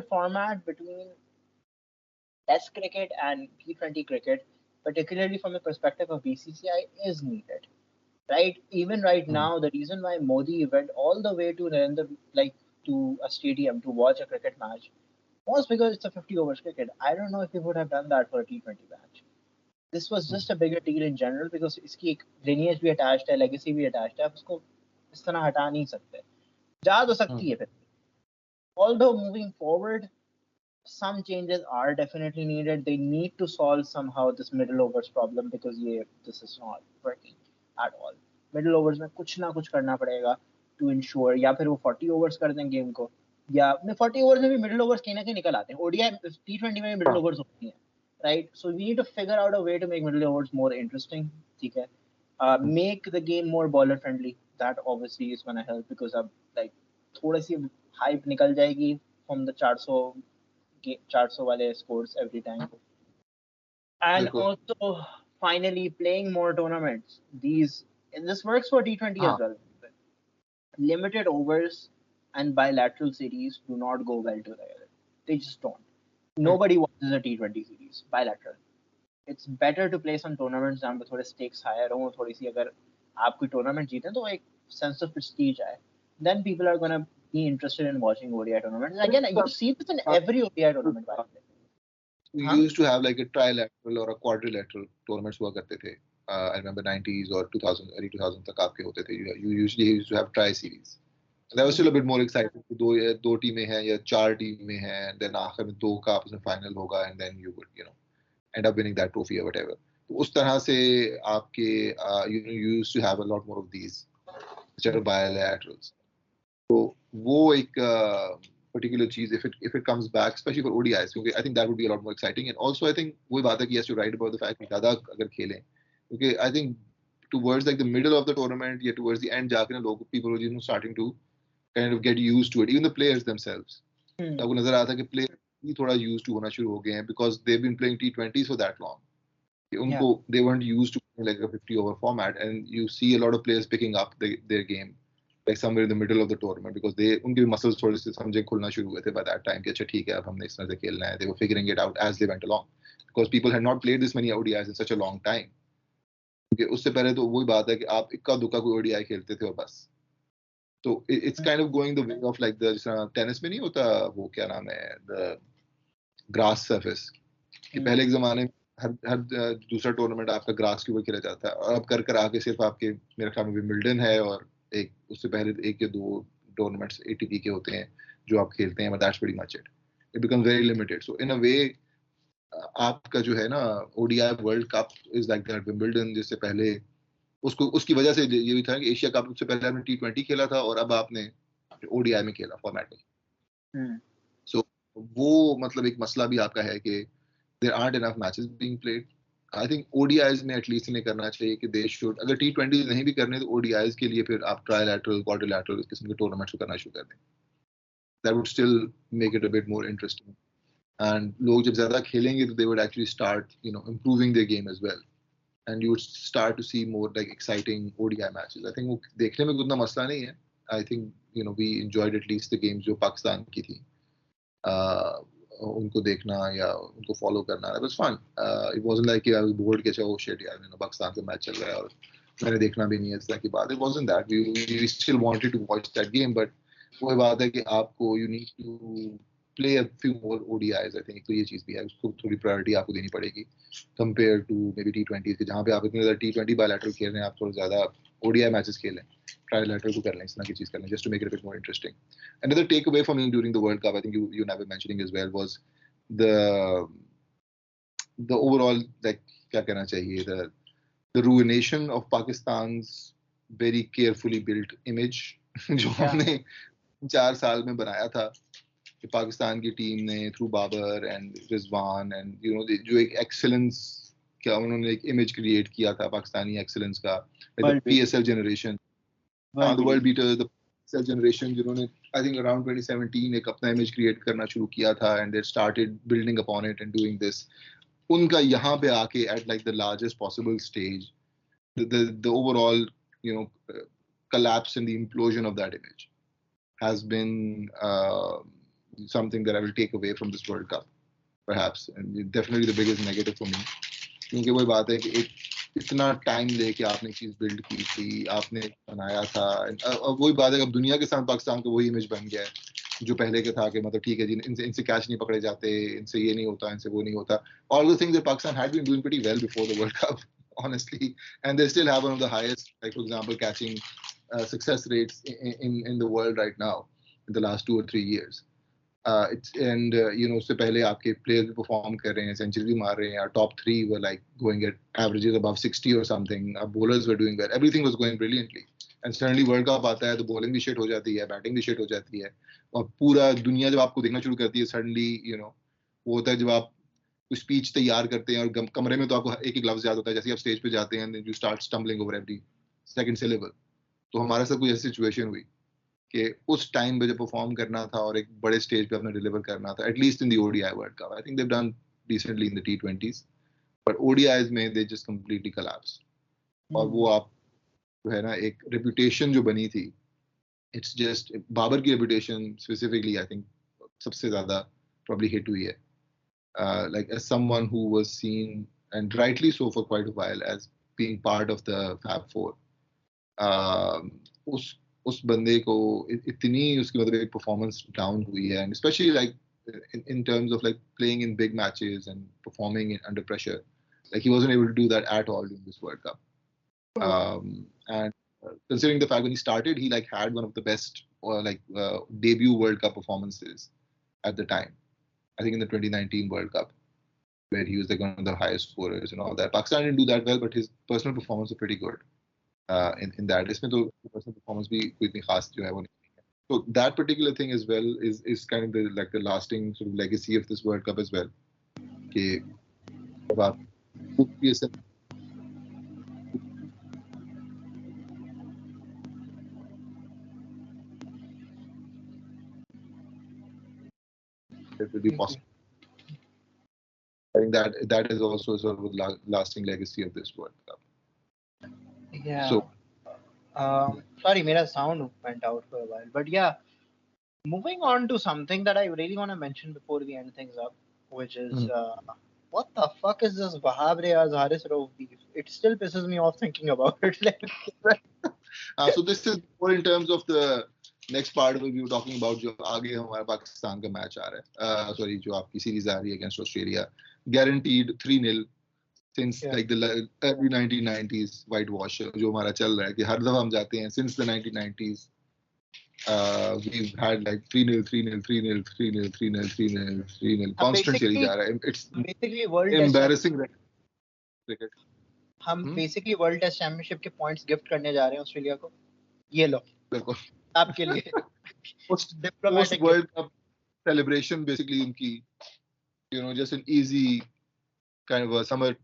format between Test cricket and T20 cricket, particularly from the perspective of BCCI, is needed. Right? Even right now, the reason why Modi went all the way to to a stadium to watch a cricket match was because it's a 50 overs cricket. I don't know if he would have done that for a T20 match. This was just a bigger deal in general because इसकी एक lineage भी attached है, legacy भी attached है. आप उसको इस तरह हटा नहीं सकते. जा तो सकती है फिर. Although moving forward, some changes are definitely needed. They need to solve somehow this middle overs problem because this is not working at all. Middle overs में कुछ ना कुछ करना पड़ेगा to ensure, या फिर वो 40 overs कर दें गेम को, या 40 overs में भी middle overs कहीं ना कहीं निकल आते हैं. ODI T20 में भी middle overs होती हैं, right? So we need to figure out a way to make middle overs more interesting. ठीक है, make the game more bowler friendly. That obviously is gonna help because अब like थोड़ी सी hype निकल जाएगी from the 400 वाले scores every time. And also finally playing more tournaments. This works for T20 as well. Limited overs and bilateral series do not go well together. They just don't. Nobody watches a T20 series bilateral. It's better to play some tournaments जहाँ पे थोड़े stakes higher हो, थोड़ी सी अगर आप कोई tournament जीतें तो एक sense of prestige आए. Then people are gonna be interested in watching ODI tournaments. And again, you see this in every ODI tournament. By the way. We used to have like a trilateral or a quadrilateral tournaments हुआ करते थे. I remember 90s or 2000, early 2000 तक आपके होते थे. You usually used to have tri-series. That was still a bit more exciting. दो टीमें हैं या चार टीमें हैं, then आखिर में दो का आपस में final होगा, and then you would end up winning that trophy or whatever. तो उस तरह से आपके you used to have a lot more of these which are bilaterals. तो वो एक particular cheese if it comes back, especially for ODIs, क्योंकि I think that would be a lot more exciting. And also I think वही बात है कि yes, you're right about the fact कि ज़्यादा अगर खेलें, क्योंकि I think towards like the middle of the tournament, yeah, towards the end जाके ना people are starting to kind of get used to it, even the players themselves. आपको नजर आता है कि players भी थोड़ा used to होना शुरू हो गए हैं because they've been playing T20s for that long. उनको they weren't used to like a 50 over format, and you see a lot of players picking up their game like somewhere in the middle of the tournament because उनके muscles थोड़े से समझे खुलना शुरू हुए थे by that time कि अच्छा ठीक है अब हमने इस तरह से खेलना है. They were figuring it out as they went along because people had not played this many ODIs in such a long time. क्योंकि उससे पहले तो वही बात है कि आप इक्का दुक्का कोई ODI खेलते थे और बस. So it's kind of going the way of like the tennis में नहीं होता वो क्या नाम है the grass surface कि पहले एक जमाने में हर दूसरा टूर्नामेंट आपका ग्रास के ऊपर खेला जाता है और अब कर आके सिर्फ आपके मेरे ख्याल में विंबलडन है और एक उससे पहले एक या दो टूर्नामेंट्स एटीपी के होते हैं जो आप खेलते हैं, but that's pretty much it become very limited. So in a way आपका जो है ना ODI World Cup is like that Wimbledon, जिससे पहले उसकी वजह से ये भी था कि एशिया कप से पहले आपने T20 खेला था और अब आपने ओडीआई में खेला फॉर्मेट में. सो वो मतलब एक मसला भी आपका है कि there aren't enough matches being played. I think ODIs में at least इन्हें करना चाहिए कि they should, अगर T20 नहीं भी करने तो ODIs के लिए फिर आप trilateral, quadrilateral इस किस्म के टूर्नामेंट्स को करना शुरू कर दें. That would still make it a bit more interesting. And लोग जब ज़्यादा खेलेंगे तो they would actually start, improving their game as well. And you would start to see more like exciting ODI matches. I think वो देखने में उतना मसला नहीं है. I think we enjoyed at least the games जो पाकिस्तान की थी, उनको देखना या उनको फॉलो करना, it was fun. It wasn't like I was bored कि oh shit यार पाकिस्तान का मैच चल रहा है और मैंने देखना भी नहीं है, इस तरह की बात. It wasn't that. We still wanted to watch that game, but वो बात है कि आपको you need to play a few more ODIs. I think तो ये चीज़ भी है, उसको थोड़ी प्रायोरिटी आपको देनी पड़ेगी compared to maybe T20 के, जहाँ पे आप इतने ज़्यादा T20 bilateral खेल रहे हैं, आप थोड़ा ज़्यादा ODI मैचेस खेलें, trilateral को कर लें, इस तरह की चीज़ कर लें, just to make it a bit more interesting. Another takeaway for me during the World Cup, I think you never mentioning as well, was the overall, like क्या कहना चाहिए, the ruination of Pakistan's very carefully built image जो हमने 4 साल में बनाया था कि पाकिस्तान की टीम ने through Babar and Rizwan and जो एक एक्सेलेंस, क्या उन्होंने एक इमेज क्रिएट किया था पाकिस्तानी एक्सेलेंस का, PSL generation, the world beater, the PSL generation, जिन्होंने आई थिंक अराउंड 2017 एक अपना इमेज क्रिएट करना शुरू किया था and they started building upon it and doing this. उनका यहाँ पे आके at like the largest possible stage, the overall collapse and the implosion of that image has been something that I will take away from this World Cup, perhaps, and definitely the biggest negative for me. क्योंकि वही बात है कि एक इतना time लेके आपने चीज बिल्ड की थी, आपने बनाया था, अब वही बात है कि अब दुनिया के साथ पाकिस्तान का वही इमेज बन गया है जो पहले के था कि मतलब ठीक है जी, इनसे कैच नहीं पकड़े जाते, इनसे ये नहीं होता, इनसे वो नहीं होता. All the things that Pakistan had been doing pretty well before the World Cup, honestly, and they still have one of the highest, like for example, catching success rates in the world right now in the last 2 or 3 years. उससे पहले आपके players भी perform कर रहे हैं, century भी मार रहे हैं, top 3 were like going at averages above 60 or something, bowlers were doing well, everything was going brilliantly, and suddenly world cup आता है तो बॉलिंग भी शिट हो जाती है, बैटिंग भी शिट हो जाती है, और पूरा दुनिया जब आपको देखना शुरू करती है सडनली वो होता है जब आप कुछ स्पीच तैयार करते हैं और कमरे में तो आपको एक एक लफ्ज याद होता है, जैसे आप स्टेज पे जाते हैं you start stumbling over every second syllable. तो हमारे साथ कुछ ऐसी सिचुएशन हुई कि उस टाइम पे जब परफॉर्म करना था और एक बड़े स्टेज पे अपना डिलीवर करना था, at least in the ODI world cup. I think they have done decently in the T20s, but ODIs में दे जस्ट कंप्लीटली कोलैप्स. और वो आप जो है ना, एक रेपुटेशन जो बनी थी, इट्स जस्ट बाबर की रेपुटेशन स्पेसिफिकली आई थिंक सबसे ज्यादा प्रॉब्ली हिट हुई है, like as someone who was seen, and rightly so for quite a while, as being part of the Fab Four. उस बंदे को इतनी उसकी मतलब एक परफॉर्मेंस डाउन हुई है, and especially like in terms of like playing in big matches and performing under pressure, like he wasn't able to do that at all during this World Cup. And considering the fact when he started, he like had one of the best debut World Cup performances at the time. I think in the 2019 World Cup, where he was like one of the highest scorers and all that. Pakistan didn't do that well, but his personal performance was pretty good in that. इसमें तो personal performance भी कोई इतनी खास जो है वो नहीं है. So that particular thing as well is kind of the lasting sort of legacy of this World Cup as well. कि जब आप it will be possible. I think that is also sort of a lasting legacy of this World Cup. Yeah. So, sorry, my sound went out for a while, but yeah. Moving on to something that I really want to mention before we end things up, which is what the fuck is this Wahab Riaz Haris Rauf beef? It still pisses me off thinking about it. So this is more in terms of the next part of it we were talking about, जो आगे हमारा पाकिस्तान का match आ रहा है, sorry, जो आपकी series आ रही है against Australia, guaranteed 3-0 since like the early 1990s whitewash जो हमारा चल रहा है कि हर दफा हम जाते हैं since the 1990s. We've had like 3-0, 3-0, 3-0, 3-0, 3-0, 3-0, 3-0. Constant चली जा रहा है. It's basically world embarrassing cricket. हम basically world test championship के points gift करने जा रहे हैं ऑस्ट्रेलिया को. ये लो. बिल्कुल. आपके लिए. Post World Cup celebration basically उनकी, just an easy kind of a summer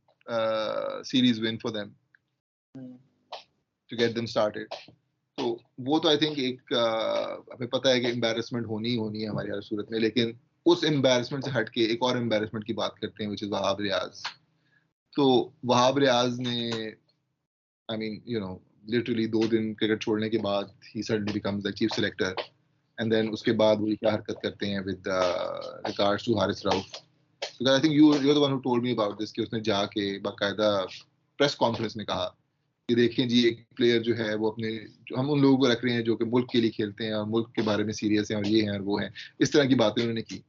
series win for them to get them started. तो वो तो आई थिंक एक हमें पता है कि एम्बैरेसमेंट होनी ही होनी है हमारी हर सूरत में, लेकिन उस एम्बैरेसमेंट से हटके एक और एम्बैरेसमेंट की बात करते हैं, विच इज वहाब रियाज. तो वहाब रियाज ने, आई मीन literally 2 दिन क्रिकेट छोड़ने के बाद he suddenly becomes the chief selector, and then उसके बाद वो क्या हरकत करते हैं with regards to Haris Rauf. So I think you're the one who told me about this कि उसने जाके बाकायदा प्रेस कॉन्फ्रेंस में कहा कि देखें जी एक प्लेयर जो है वो अपने जो हम उन लोगों को रख रहे हैं जो कि मुल्क के लिए खेलते हैं और मुल्क के बारे में सीरियस हैं और ये हैं और वो हैं, इस तरह की बातें उन्होंने की.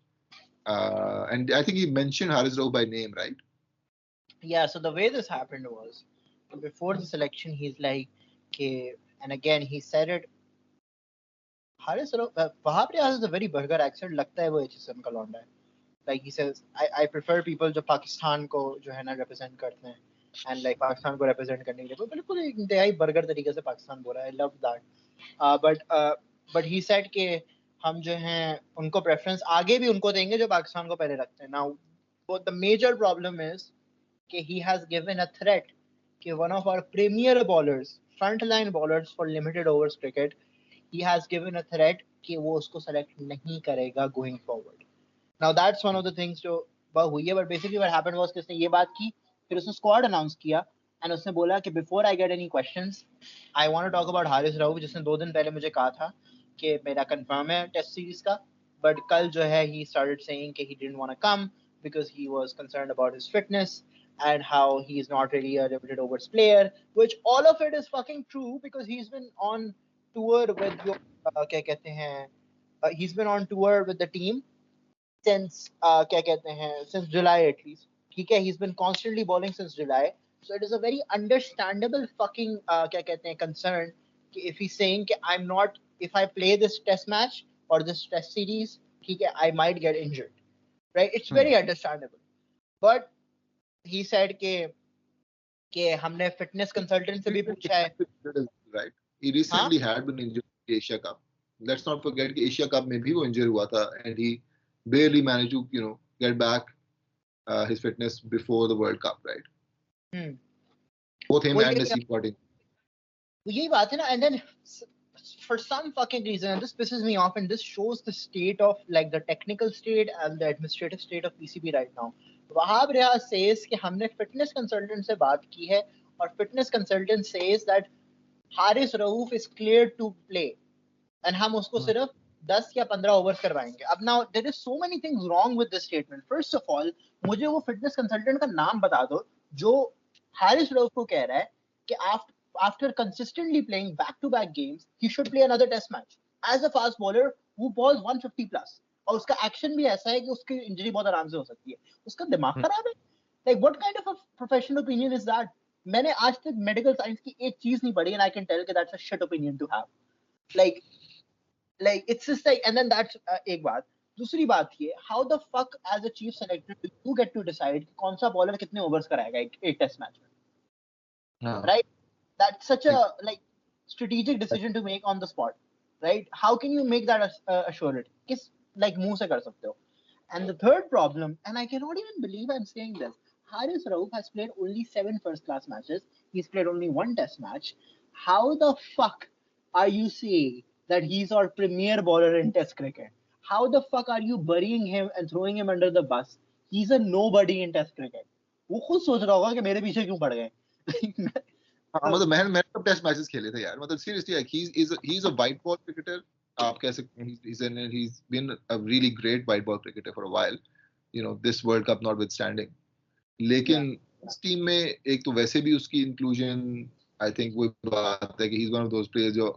And I think he mentioned Haris Rauf by name, right? Yeah, so the way this happened was before the selection, he's like, okay, and again he said it. Haris Wahab Riaz is a very burger accent. लगता है वो HSM का लौंडा है. Like he says, I prefer people जो पाकिस्तान को जो है ना represent करते हैं, and like पाकिस्तान को represent करने के लिए वो बिल्कुल इंतहाई burger तरीके से पाकिस्तान बोला है. I love that. But he said कि हम जो हैं उनको preference आगे भी उनको देंगे जो पाकिस्तान को पहले रखते हैं. Now, what the major problem is कि he has given a threat कि one of our premier bowlers, frontline bowlers for limited overs cricket, he has given a threat कि वो उसको select नहीं करेगा going forward. Now that's one of the things जो हुई है, but basically what happened was कि उसने ये बात की, फिर उसने squad announce किया, and उसने बोला कि before I get any questions, I want to talk about Haris Rauf, जिसने 2 दिन पहले मुझे कहा था कि मेरा confirm है test series का, but कल जो है he started saying कि he didn't want to come because he was concerned about his fitness and how he is not really a limited overs player, which all of it is fucking true because he's been on tour with your क्या कहते हैं he's been on tour with the team since क्या कहते हैं since July at least. ठीक है, he's been constantly bowling since July, so it is a very understandable fucking क्या कहते हैं concern कि if he's saying कि I'm not, if I play this test match or this test series, ठीक है, I might get injured, right? It's very understandable, but he said कि हमने fitness consultant से भी पूछा है. Right. He recently had been injured in Asia Cup. Let's not forget कि Asia Cup में भी वो injured हुआ था and he barely managed to get back his fitness before the World Cup, right? Both him and Naseem got injured. यही बात है ना, and then for some fucking reason, and this pisses me off, and this shows the state of like the technical state and the administrative state of PCB right now. Wahab Riaz says कि हमने fitness consultant से बात की है और fitness consultant says that Haris Rauf is cleared to play and हम उसको सिर्फ 10 या 15 ओवर्स करवाएंगे. अब now there is so many things wrong with this statement. First of all, मुझे वो fitness consultant का नाम बता दो जो Haris Rauf को कह रहा है कि after consistently playing back-to-back games, he should play another test match as a fast bowler who balls 150 plus. और उसका एक्शन भी ऐसा है कि उसकी इंजरी बहुत आराम से हो सकती है. उसका दिमाग खराब है. Like what kind of a professional opinion is that? मैंने आज तक मेडिकल साइंस की एक चीज नहीं पढ़ी and I can tell कि that's a shit opinion to have. Like it's just like, and then that's एक बात. दूसरी बात ये, how the fuck as a chief selector do you get to decide कौन सा बॉलर कितने ओवर्स कराएगा एक टेस्ट मैच में, right? That's such a like strategic decision to make on the spot, right? How can you make that assured? किस like मुंह से कर सकते हो? And the third problem, and I cannot even believe I'm saying this, Haris Rauf has played only 7 first-class matches. He's played only 1 test match. How the fuck are you saying that he's our premier bowler in test cricket? How the fuck are you burying him and throwing him under the bus? He's a nobody in test cricket. वो खुद सोच रहा होगा कि मेरे पीछे क्यों पड़ गए. मतलब मैंने सब टेस्ट मैचेस खेले थे यार. मतलब seriously like he's a white ball cricketer. आप कह सकते हैं he's been a really great white ball cricketer for a while. This World Cup notwithstanding. लेकिन इस टीम में एक तो वैसे भी उसकी इंक्लूजन आई थिंक वो बात है कि he is one of those players जो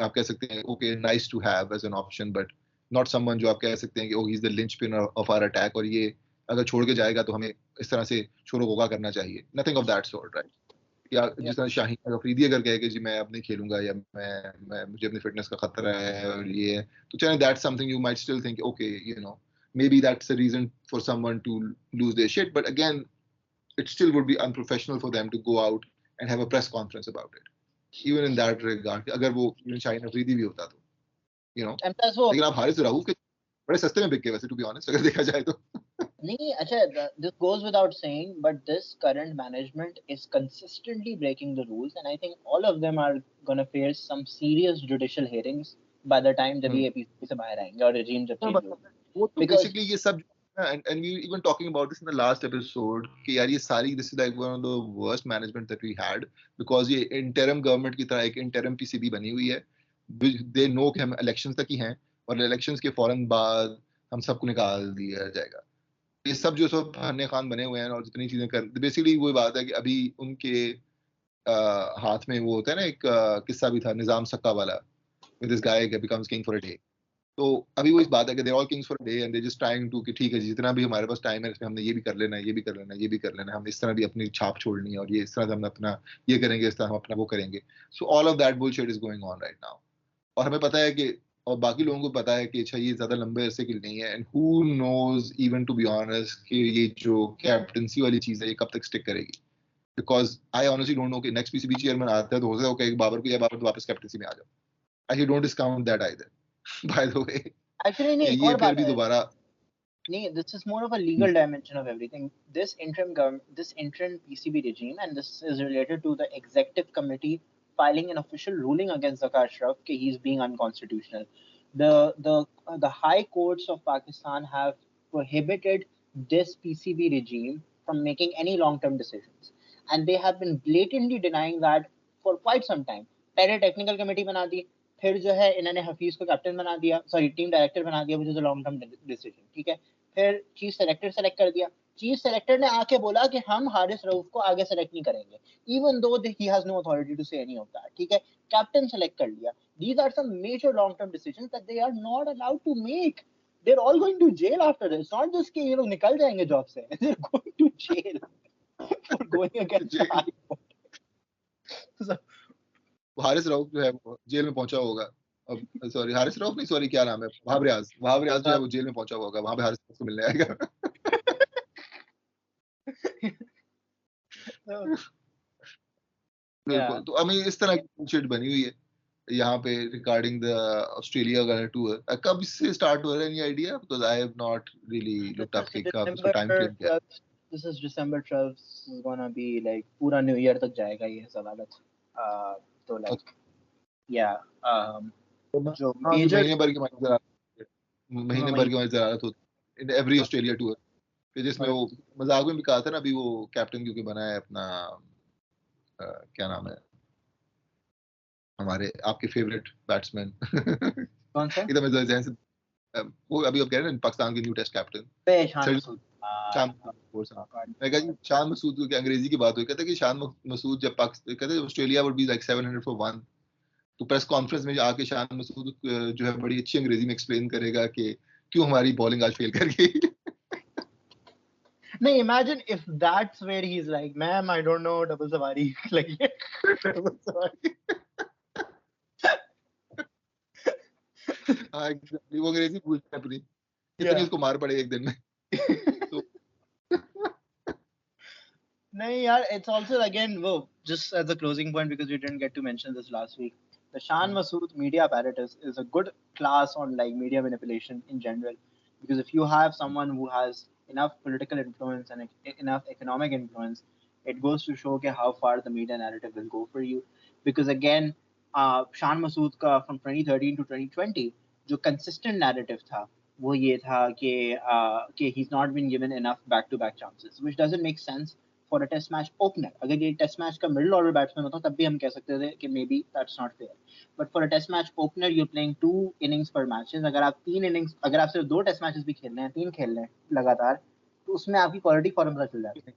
आप कह सकते हैं okay nice to have as an option but not someone जो आप कह सकते हैं कि oh he is the linchpin of our attack और ये अगर छोड़ के जाएगा तो हमें इस तरह से शोरो होगा करना चाहिए. Nothing of that sort, right? या जिस तरह शाहीन अफरीदी अगर कहे कि जी मैं अब नहीं खेलूंगा या मैं मुझे अपनी फिटनेस का खतरा है और ये तो चलिए that's something you might still think okay maybe that's a reason for someone to lose their shit, but again it still would be unprofessional for them to go out and have a press conference about it, even in that regard. अगर वो even Shaheen Afridi भी होता तो लेकिन आप हारिस राउफ के बड़े सस्ते में बिक गए वैसे, to be honest, अगर देखा जाए तो. नहीं, अच्छा, this goes without saying, but this current management is consistently breaking the rules, and I think all of them are gonna face some serious judicial hearings by the time जब ये APC से बाहर आएंगे और regime जब change होगा. वो तो बेसिकली ये सब and we even talking about this in the last episode कि यार ये सारी this is like one of the worst management that we had because ये interim government की तरह एक interim PCB बनी हुई है. They know कि हम elections तक ही हैं और elections के फौरन बाद हम सबको निकाल दिया जाएगा. ये सब जो सब हन्ने खान बने हुए हैं और जितनी चीजें कर बेसिकली वही बात है कि अभी उनके हाथ में वो होता है ना एक किस्सा भी था निजाम सक्का वाला with this guy becomes king for a day. तो अभी वो इस बात है कि they're all kings for a day and they're just trying to कि ठीक है जितना भी हमारे पास टाइम है इसमें हमने ये भी कर लेना है ये भी कर लेना है ये भी कर लेना है हम इस तरह भी अपनी छाप छोड़नी है और ये इस तरह से हम अपना ये करेंगे इस तरह हम अपना वो करेंगे. So all of that bullshit is going on right now और हमें पता है कि और बाकी लोगों को पता है कि अच्छा ये ज्यादा लंबे अरसे के लिए नहीं है and who knows even to be honest कि ये जो कैप्टनसी वाली चीज है ये कब तक स्टिक करेगी because I honestly don't know कि नेक्स्ट पीसीबी चेयरमैन आता है तो हो सकता है कि बाबर को या बाबर वापस कैप्टनसी में आ जाओ. I don't discount that either by the way. Actually, नहीं, एक ये और फिर बात भी है. दोबारा नहीं, this is more of a legal dimension of everything. This interim PCB regime, and this is related to the executive committee filing an official ruling against Zakar Ashraf that he's being unconstitutional. The high courts of Pakistan have prohibited this PCB regime from making any long-term decisions, and they have been blatantly denying that for quite some time. पहले technical committee बना दी, फिर जो है इन्होंने हफीज को captain बना दिया, sorry team director बना दिया, which is a long term decision. ठीक है, फिर चीफ सेलेक्टर सेलेक्ट कर दिया. चीफ सेलेक्टर ने आके बोला कि हम हारिस रऊफ को आगे सेलेक्ट नहीं करेंगे, even though he has no authority to say any of that. ठीक है, कैप्टन सेलेक्ट कर लिया. These are some major long term decisions that they are not allowed to make. They're all going to jail after this. It's not just कि ये लोग निकल जाएंगे job से. They're going to jail for going against the high court. So, Haris Rauf जो है वो jail में पहुंचा होगा. अब सॉरी हारिस रऊफ नहीं सॉरी क्या नाम है वहाब रियाज जो है वो जेल में पहुंचा होगा वहां पे हारिस रऊफ को मिलने आएगा. बिल्कुल. तो अभी इस तरह की बुलशिट बनी हुई है यहाँ पे रिगार्डिंग द ऑस्ट्रेलिया का टूर. कब से स्टार्ट हो रहा है any idea because I have not really looked up कि कब इसका टाइम फ्रेम क्या है. This is December 12th. This is gonna be like पूरा न्यू ईयर तक जाएगा ये सवालत. तो like yeah, जो मेजर महीने भर की हमारी ज़रूरत होती है इन एवरी ऑस्ट्रेलिया टूर जिसमें वो मजाक में भी कहा था ना अभी वो कैप्टन क्योंकि बना है अपना क्या नाम है हमारे आपके फेवरेट बैट्समैन कौन सा एकदम मेरे ज़हन से वो अभी आप कह रहे हैं पाकिस्तान के new test captain Shan Masood. मैं कहा जी शान मसूद को क्या अंग्रेजी की बात हुई कहते कि शान मसूद जब पाकिस्तान कहते Australia would be like 700 for 1 तो प्रेस कॉन्फ्रेंस में आके शान मसूद जो है बड़ी अच्छी अंग्रेजी में एक्सप्लेन करेगा कि क्यों हमारी बॉलिंग आज फेल कर गई. नहीं, imagine if that's where he's like, ma'am, I don't know double savari. Like, double savari. हाँ वो अंग्रेजी पूछता है अपनी कितनी उसको मार पड़े एक दिन में. तो नहीं यार, it's also again just as a closing point because we didn't get to mention this last week. The Shan Masood media apparatus is a good class on like media manipulation in general, because if you have someone who has enough political influence and enough economic influence, it goes to show how far the media narrative will go for you. Because again, Shan Masood का from 2013 to 2020 जो consistent narrative था वो ये था कि he's not been given enough back-to-back chances, which doesn't make sense for a test match opener. अगर ये test match का middle order batsman होता तब भी हम कह सकते थे कि maybe that's not fair. But for a test match opener, you're playing 2 innings per matches. अगर आप 3 innings, अगर आप सिर्फ 2 test matches भी खेल रहे हैं, 3 खेल रहे हैं लगातार, तो उसमें आपकी क्वालिटी फॉर्म पता चल जाती है.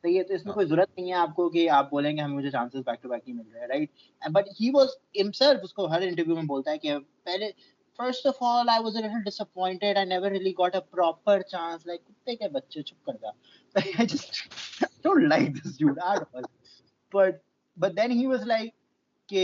तो ये तो इसमें कोई जरूरत नहीं है आपको कि आप बोलेंगे हमें मुझे चांसेस बैक टू बैक ही मिल रहे हैं, right. But he was himself, उसको हर इंटरव्यू में बोलता है कि पहले First of all, I was a little disappointed. I never really got a proper chance. Like, कुत्ते के बच्चे चुप कर जा. I just don't like this dude at all. But then he was like कि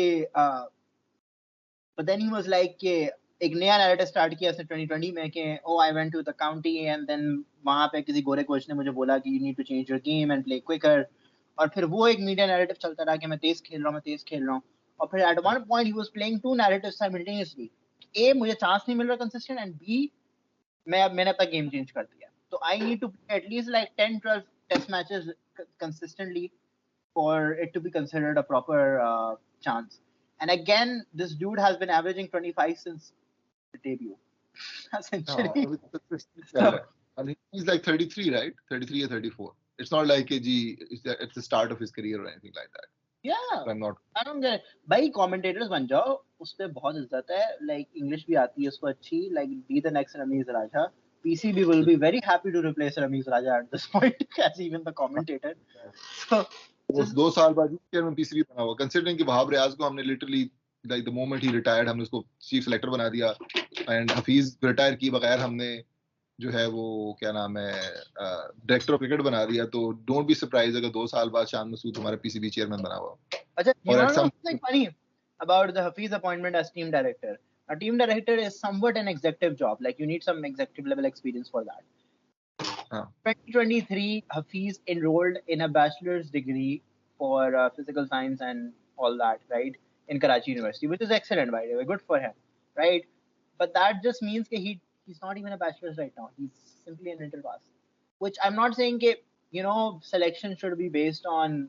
एक नया नैरेटिव स्टार्ट किया उसने 2020 में कि I went to the county and then वहां पे किसी गोरे कोच ने मुझे बोला कि you need to change your game and play quicker. और फिर वो एक मीडिया नैरेटिव चलता रहा कि मैं तेज खेल रहा हूँ. और फिर at one point he was playing 2 narratives simultaneously. A, मुझे चांस नहीं मिल रहा कंसिस्टेंट, एंड बी, मैंने अपना गेम चेंज कर दिया. तो I need to play at least like 10-12 test matches consistently for it to be considered a proper chance. And again this dude has been averaging 25 since the debut. Essentially. I mean, he's like 33, right? 33 or 34. It's not like it's the start of his career or anything like that. Yeah, I'm not. I don't get it. भाई commentators बन जाओ, उस पे बहुत इज्जत है. Like English भी आती है उसको अच्छी. Like be the next Ramiz Raja. PCB will be very happy to replace Ramiz Raja at this point as even the commentator. So वो 2 साल बाद चेयरमैन पीसीबी बना हुआ. Considering कि वहाब रियाज को हमने literally like the moment he retired हमने उसको चीफ सेलेक्टर बना दिया and हफीज रिटायर की बगैर हमने जो है वो क्या नाम है डायरेक्टर ऑफ क्रिकेट बना दिया. तो डोंट बी सरप्राइज अगर 2 साल बाद शान मसूद हमारा पीसीबी चेयरमैन बना हुआ. अच्छा, you और know at some something funny about the Hafiz appointment as team director? A team director is somewhat an executive job. Like you need some executive level experience for that. 2023, Hafiz enrolled in a bachelor's degree for physical science and all that, right? In Karachi University, which is excellent, by the way. Good for him, right? But that just means that he's not even a bachelor's right now. He's simply an inter pass. Which I'm not saying that, selection should be based on,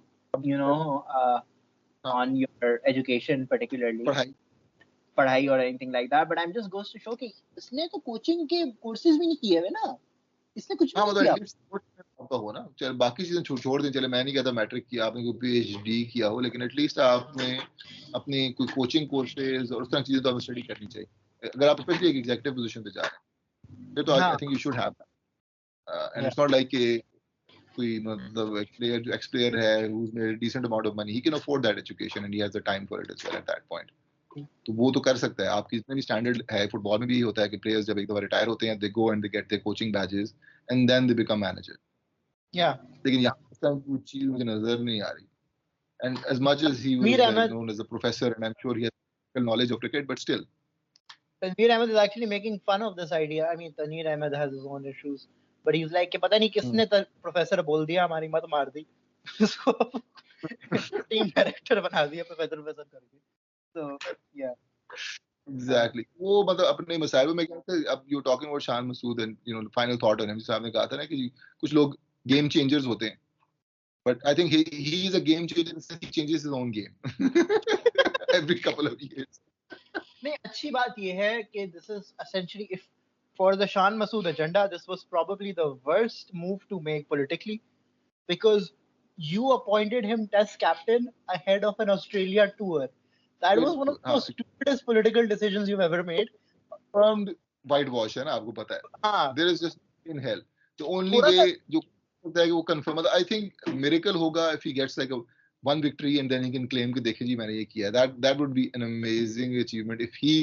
on your education particularly. पढ़ाई or anything like that, but I'm just goes to show कि इसने तो coaching के courses भी नहीं किए हुए ना, इसने कुछ भी नहीं किया. हो ना. चल बाकी चीजें छोड़ दें. चले मैं नहीं कहता मैट्रिक किया आपने कोई पीएचडी किया हो, लेकिन एटलीस्ट आपने अपनी कोई कोचिंग कोर्सेज और उस तरह की चीजें तो आपको स्टडी करनी चाहिए. अगर आप स्पेशली एक एग्जीक्यूटिव पोजीशन पे जा रहे हैं फिर तो I think you should have that. And it's not like कोई मतलब एक्स प्लेयर है who's made a decent amount of money, he can afford that education and he has the time for it as well at that point. तो वो तो कर सकता है. आपकी जितने भी स्टैंडर्ड है फुटबॉल में भी यही होता है कि प्लेयर्स जब एक दफा रिटायर होते हैं they go and they get their coaching badges and then they become manager. लेकिन यहाँ कोई चीज मुझे नजर नहीं आ रही. And as much as he was known as a professor and I'm sure he has knowledge of cricket, but still Tanveer Ahmed is actually making fun of this idea. I mean, Tanveer Ahmed has his own issues, but he's like कि पता नहीं किसने professor बोल दिया हमारी मत मार दी, उसको टीम डायरेक्टर बना दिया प्रोफेसर करके. So yeah, exactly. वो मतलब अपने मसाइल में कहते हैं. अब you talking about Shan Masood and final thought on him. जैसे आपने कहा था ना कि कुछ लोग गेम चेंजर्स होते हैं, but I think he is a game changer since he changes his own game every couple of years. नहीं, अच्छी बात ये है कि this is essentially, if for the Shan Masood agenda, this was probably the worst move to make politically, because you appointed him test captain ahead of an Australia tour. That was one of the most stupidest political decisions you've ever made. Confirmed whitewash है ना, आपको पता है. हाँ. There is just in hell. The only way जो होता है कि वो confirm. I think miracle होगा if he gets like a one victory and then he can claim कि देखिए जी मैंने ये किया. That would be an amazing achievement if he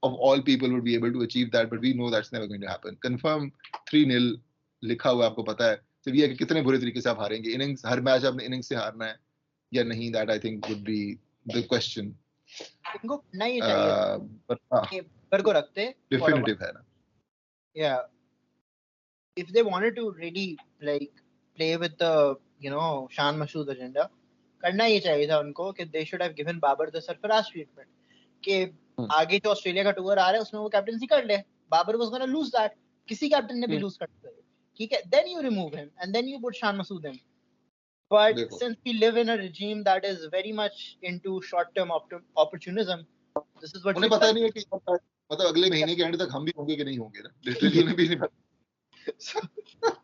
of all people would be able to achieve that, but we know that's never going to happen. Confirm 3-0 लिखा हुआ आपको पता है. सिर्फ ये कि कितने बुरे तरीके से आप हारेंगे. इनिंग्स हर मैच आपने इनिंग्स से हारना है या नहीं, that I think would be the question. इनको नहीं चाहिए पर को रखते definitive है ना. Yeah, if they wanted to really like play with the Shan Masood agenda, करना ये चाहिए था उनको कि they should have given Babar the Sarfaraz treatment कि आगे जो ऑस्ट्रेलिया का टूर आ रहा है उसमें वो कैप्टनसी कर ले. Babar was gonna lose that. किसी कैप्टन ने भी लूज कर दिया, ठीक है. Then you remove him and then you put Shan Masood in. But since we live in a regime that is very much into short-term opportunism, this is what उन्हें पता नहीं है कि मतलब अगले महीने के एंड तक हम भी होंगे कि नहीं होंगे ना. लिटरली इन्हें भी नहीं पता.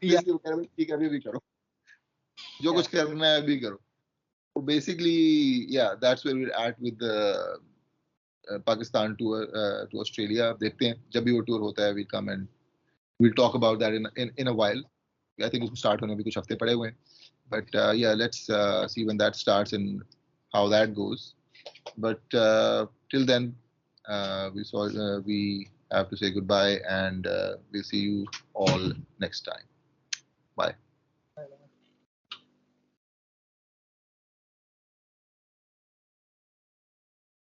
ठीक है अभी करो जो कुछ करना है अभी करो. So basically, yeah, that's where we're at with the Pakistan tour to Australia. देखते हैं जब भी वो टूर होता है we'll come and we'll talk about that in a while. I think उसको start होने भी कुछ हफ्ते पड़े हुए हैं. But yeah, let's see when that starts and how that goes. But till then, we have to say goodbye and we'll see you all next time. Bye.